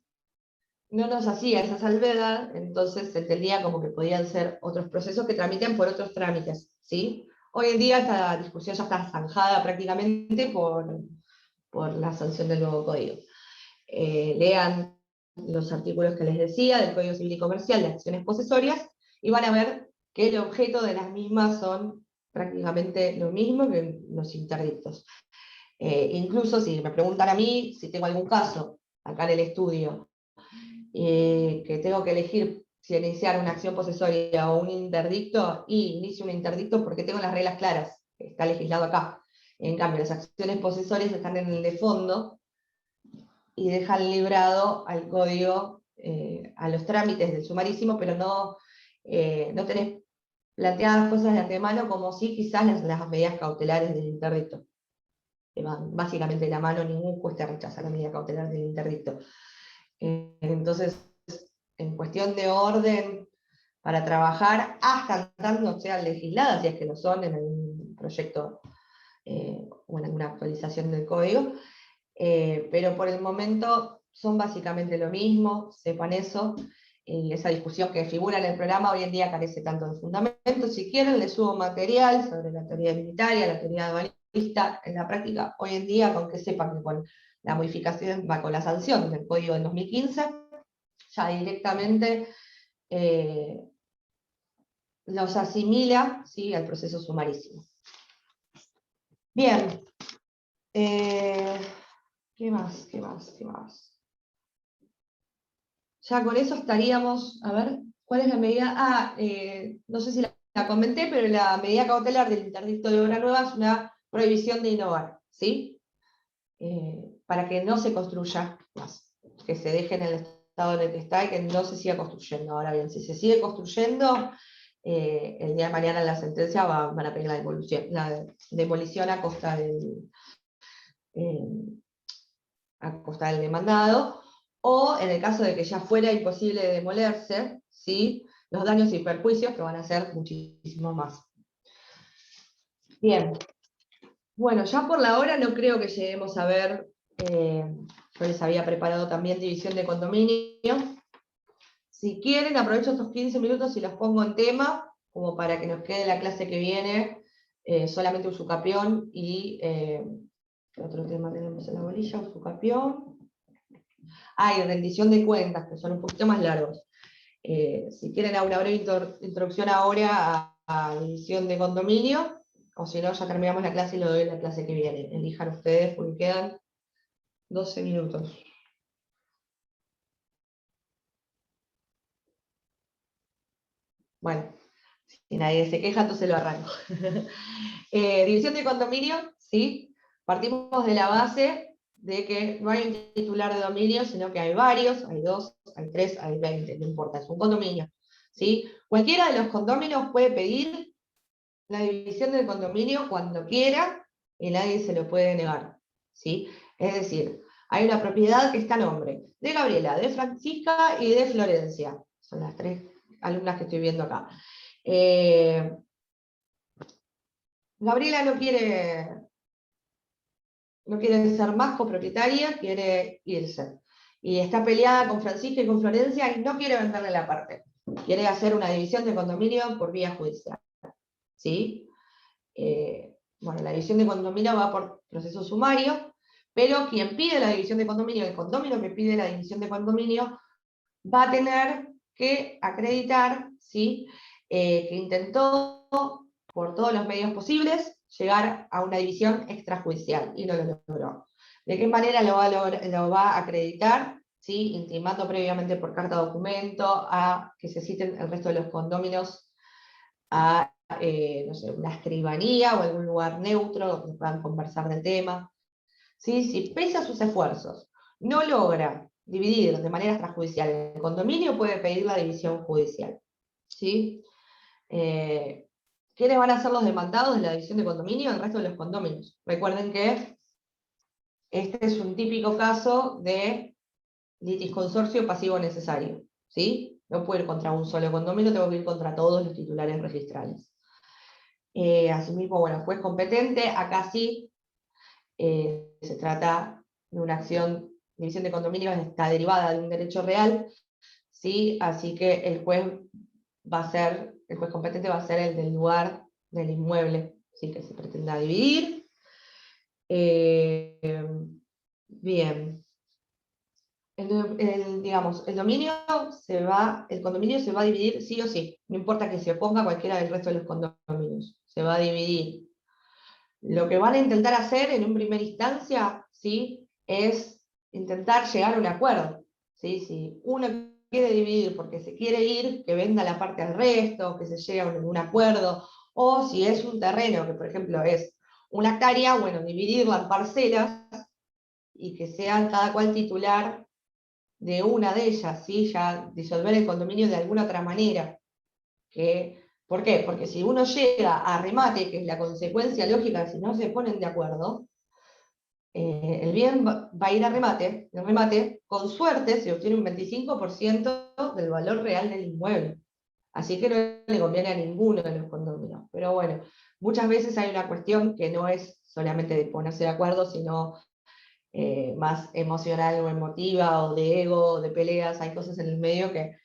no nos hacía esa salvedad, entonces se entendía como que podían ser otros procesos que tramiten por otros trámites, ¿sí? Hoy en día esta discusión ya está zanjada prácticamente por la sanción del nuevo código. Lean los artículos que les decía del Código Civil y Comercial de acciones posesorias y van a ver que el objeto de las mismas son prácticamente lo mismo que los interdictos. Incluso si me preguntan a mí, si tengo algún caso acá en el estudio, que tengo que elegir si iniciar una acción posesoria o un interdicto, y inicio un interdicto porque tengo las reglas claras, está legislado acá. En cambio, las acciones posesorias están en el de fondo y dejan librado al código, a los trámites del sumarísimo, pero no tenés planteadas cosas de antemano como si quizás las medidas cautelares del interdicto. Que van básicamente de la mano, ningún juez te rechaza la medida cautelar del interdicto. Entonces, en cuestión de orden para trabajar, hasta tanto no sean legisladas, si es que lo son en algún proyecto o en alguna actualización del código, pero por el momento son básicamente lo mismo, sepan eso, y esa discusión que figura en el programa hoy en día carece tanto de fundamento. Si quieren, les subo material sobre la teoría unitaria, la teoría dualista. En la práctica, hoy en día, con que sepan que con la modificación, con la sanción del código del 2015, ya directamente los asimila, ¿sí?, al proceso sumarísimo. Bien. ¿Qué más? ¿Qué más? ¿Qué más? Ya con eso estaríamos, a ver, ¿cuál es la medida? No sé si la comenté, pero la medida cautelar del interdicto de obra nueva es una prohibición de innovar, ¿sí? Para que no se construya más, que se deje en el estado en el que está y que no se siga construyendo. Ahora bien, si se sigue construyendo, el día de mañana en la sentencia van a pedir la demolición a costa del demandado, o en el caso de que ya fuera imposible demolerse, ¿sí?, los daños y perjuicios, que van a ser muchísimo más. Bien. Bueno, ya por la hora no creo que lleguemos a ver, yo les había preparado también división de condominio. Si quieren, aprovecho estos 15 minutos y los pongo en tema, como para que nos quede la clase que viene, solamente usucapión y, ¿qué otro tema tenemos en la bolilla? Usucapión. Y rendición de cuentas, que son un poquito más largos. Si quieren, hago una breve introducción ahora división de condominio, o si no, ya terminamos la clase y lo doy en la clase que viene. Elijan ustedes porque quedan 12 minutos. Bueno, si nadie se queja, entonces lo arranco. División de condominio, ¿sí? Partimos de la base de que no hay un titular de dominio, sino que hay varios, hay 2, hay 3, hay 20, no importa, es un condominio, ¿sí? Cualquiera de los condóminos puede pedir la división del condominio cuando quiera y nadie se lo puede negar, ¿sí? Es decir, hay una propiedad que está a nombre de Gabriela, de Francisca y de Florencia. Son las 3 alumnas que estoy viendo acá. Gabriela no quiere ser más copropietaria, quiere irse. Y está peleada con Francisca y con Florencia y no quiere venderle la parte. Quiere hacer una división de condominio por vía judicial, ¿sí? Bueno, la división de condominio va por proceso sumario, pero quien pide la división de condominio, el condominio que pide la división de condominio, va a tener que acreditar, ¿sí? Que intentó por todos los medios posibles llegar a una división extrajudicial y no lo logró. ¿De qué manera lo va a acreditar? ¿Sí? Intimando previamente por carta documento a que se citen el resto de los condóminos a no sé, una escribanía o algún lugar neutro donde puedan conversar del tema. ¿Sí? Si pese a sus esfuerzos no logra dividir de manera extrajudicial el condominio, puede pedir la división judicial, ¿sí? ¿Quiénes van a ser los demandados de la división de condominio? El resto de los condóminos. Recuerden que este es un típico caso de litisconsorcio pasivo necesario, ¿sí? No puedo ir contra un solo condominio, tengo que ir contra todos los titulares registrales. Asimismo, bueno, juez competente, acá sí se trata de una acción, división de condominios está derivada de un derecho real, ¿sí? Así que el juez competente va a ser el del lugar del inmueble, ¿sí? Que se pretenda dividir. Bien. El condominio se va a dividir sí o sí, no importa que se oponga cualquiera del resto de los condominios, se va a dividir. Lo que van a intentar hacer en una primera instancia, ¿sí? Es intentar llegar a un acuerdo, ¿sí? Si uno quiere dividir porque se quiere ir, que venda la parte al resto, que se llegue a un acuerdo, o si es un terreno que, por ejemplo, es una hectárea, bueno, dividirla en parcelas y que sean cada cual titular de una de ellas, ¿sí? Ya disolver el condominio de alguna otra manera. ¿Por qué? Porque si uno llega a remate, que es la consecuencia lógica, si no se ponen de acuerdo, el bien va a ir a remate, el remate, con suerte, se obtiene un 25% del valor real del inmueble. Así que no le conviene a ninguno de los condominios. Pero bueno, muchas veces hay una cuestión que no es solamente de ponerse de acuerdo, sino más emocional o emotiva, o de ego, o de peleas. Hay cosas en el medio que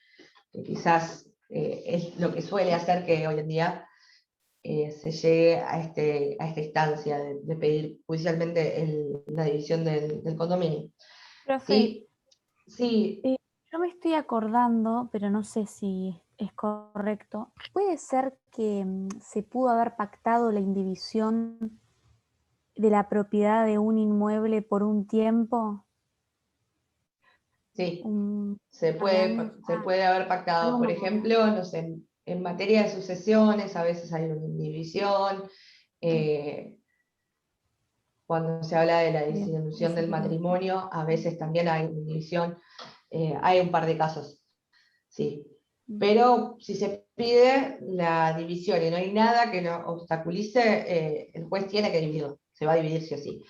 quizás es lo que suele hacer que hoy en día se llegue a esta instancia de pedir judicialmente la división del condominio. Profe, Sí, yo me estoy acordando, pero no sé si es correcto. ¿Puede ser que se pudo haber pactado la indivisión de la propiedad de un inmueble por un tiempo? sí, Un se puede haber pactado. algo Por más. ejemplo, no sé, en materia de sucesiones a veces hay una indivisión. Cuando se habla de la disolución del matrimonio, a veces también hay una división. Hay un par de casos, sí. Pero si se pide la división y no hay nada que lo obstaculice, el juez tiene que dividirlo, se va a dividir sí o sí.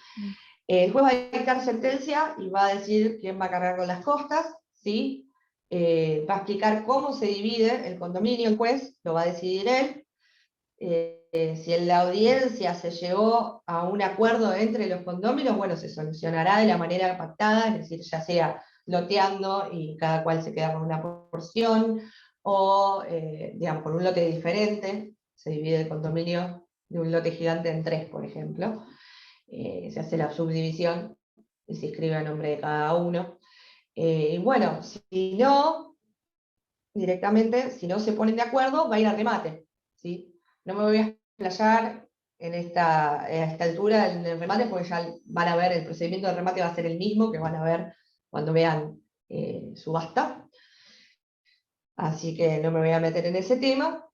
El juez va a dictar sentencia y va a decir quién va a cargar con las costas, ¿sí? Va a explicar cómo se divide el condominio, el juez, lo va a decidir él. Si en la audiencia se llegó a un acuerdo entre los condóminos, bueno, se solucionará de la manera pactada, es decir, ya sea loteando y cada cual se queda con una porción, o, digamos, con un lote diferente, se divide el condominio de un lote gigante en 3, por ejemplo. Se hace la subdivisión y se escribe a nombre de cada uno. Y bueno, si no, directamente, si no se ponen de acuerdo, va a ir a remate, ¿sí? No me voy a explayar a esta altura en el remate, porque ya van a ver, el procedimiento de remate va a ser el mismo que van a ver cuando vean subasta. Así que no me voy a meter en ese tema.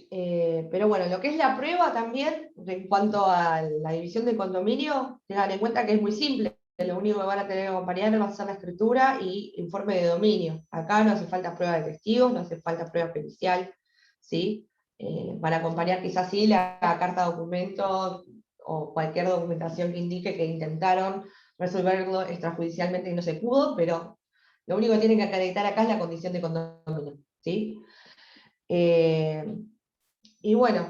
Pero bueno, lo que es la prueba también, en cuanto a la división del condominio, tengan en cuenta que es muy simple. Lo único que van a tener que acompañar va a ser la escritura y informe de dominio. Acá no hace falta prueba de testigos, no hace falta prueba pericial, ¿sí? Van a acompañar quizás sí la carta de documento o cualquier documentación que indique que intentaron resolverlo extrajudicialmente y no se pudo, pero lo único que tienen que acreditar acá es la condición de condominio, ¿sí? Y bueno,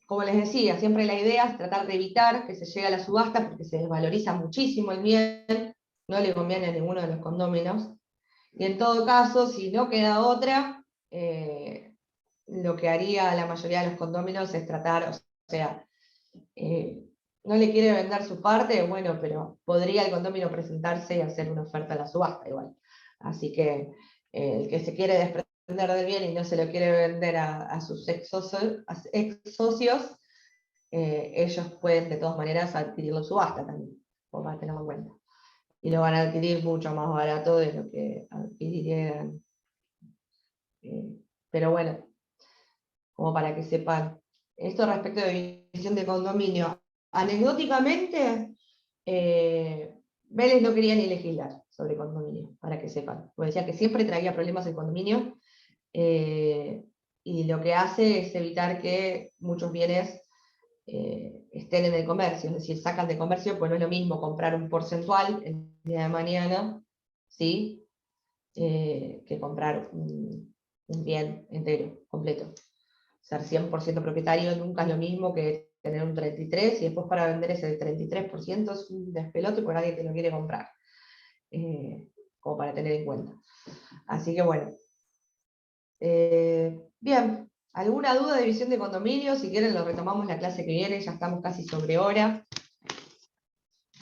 como les decía, siempre la idea es tratar de evitar que se llegue a la subasta porque se desvaloriza muchísimo el bien, no le conviene a ninguno de los condóminos. Y en todo caso, si no queda otra, lo que haría la mayoría de los condóminos es tratar, o sea, no le quiere vender su parte, bueno, pero podría el condómino presentarse y hacer una oferta a la subasta igual. Así que el que se quiere desprender del bien y no se lo quiere vender a sus ex socios, ellos pueden de todas maneras adquirirlo en subasta también, por a tenerlo en cuenta. Y lo van a adquirir mucho más barato de lo que adquirirían. Pero bueno, como para que sepan. Esto respecto de división de condominio. Anecdóticamente, Vélez no quería ni legislar sobre condominio, para que sepan. Porque decía que siempre traía problemas el condominio, y lo que hace es evitar que muchos bienes estén en el comercio, es decir, sacan de comercio, pues no es lo mismo comprar un porcentual el día de mañana, ¿sí? Que comprar un bien entero, completo. Ser 100% propietario nunca es lo mismo que tener un 33% y después para vender ese 33% es un despelote porque nadie te lo quiere comprar. Como para tener en cuenta. Así que bueno. Bien, ¿alguna duda de división de condominio? Si quieren lo retomamos la clase que viene, ya estamos casi sobre hora.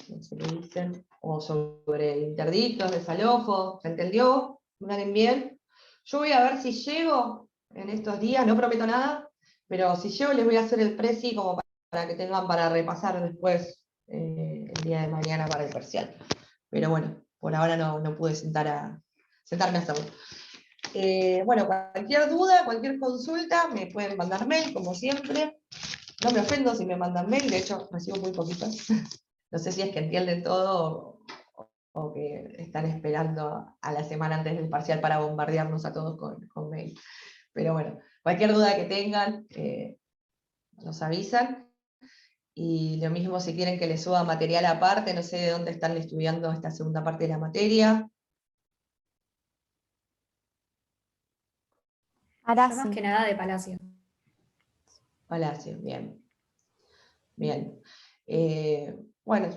No sé qué dicen. O sobre interdictos, desalojo, ¿se entendió? ¿Me bien? Yo voy a ver si llego en estos días, no prometo nada, pero si llego les voy a hacer el presi como para que tengan para repasar después el día de mañana para el parcial. Pero bueno, por ahora no pude sentarme a hacerlo. Bueno, cualquier duda, cualquier consulta, me pueden mandar mail, como siempre. No me ofendo si me mandan mail, de hecho recibo muy poquitos. No sé si es que entienden todo o que están esperando a la semana antes del parcial para bombardearnos a todos con mail. Pero bueno, cualquier duda que tengan, nos avisan. Y lo mismo si quieren que les suba material aparte, no sé de dónde están estudiando esta segunda parte de la materia. Yo más que nada de Palacio. Palacio, bien. Bien. Bueno,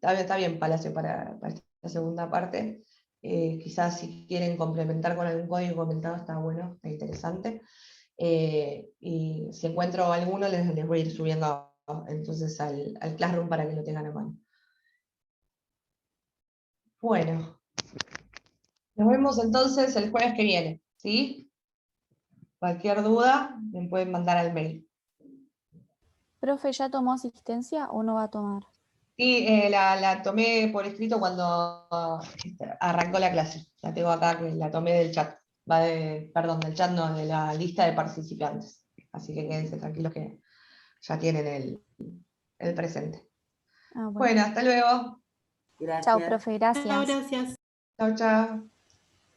está bien Palacio para esta segunda parte. Quizás si quieren complementar con algún código comentado está bueno, está interesante. Y si encuentro alguno les voy a ir subiendo entonces al Classroom para que lo tengan a mano. Bueno, nos vemos entonces el jueves que viene, ¿sí? Cualquier duda me pueden mandar al mail. ¿Profe, ya tomó asistencia o no va a tomar? Sí, la tomé por escrito cuando arrancó la clase. La tengo acá, que la tomé del chat. Perdón, del chat no, de la lista de participantes. Así que quédense tranquilos que ya tienen el presente. Ah, bueno. Bueno, hasta luego. Gracias. Chao, profe, gracias. Chao, gracias. Chao, chao.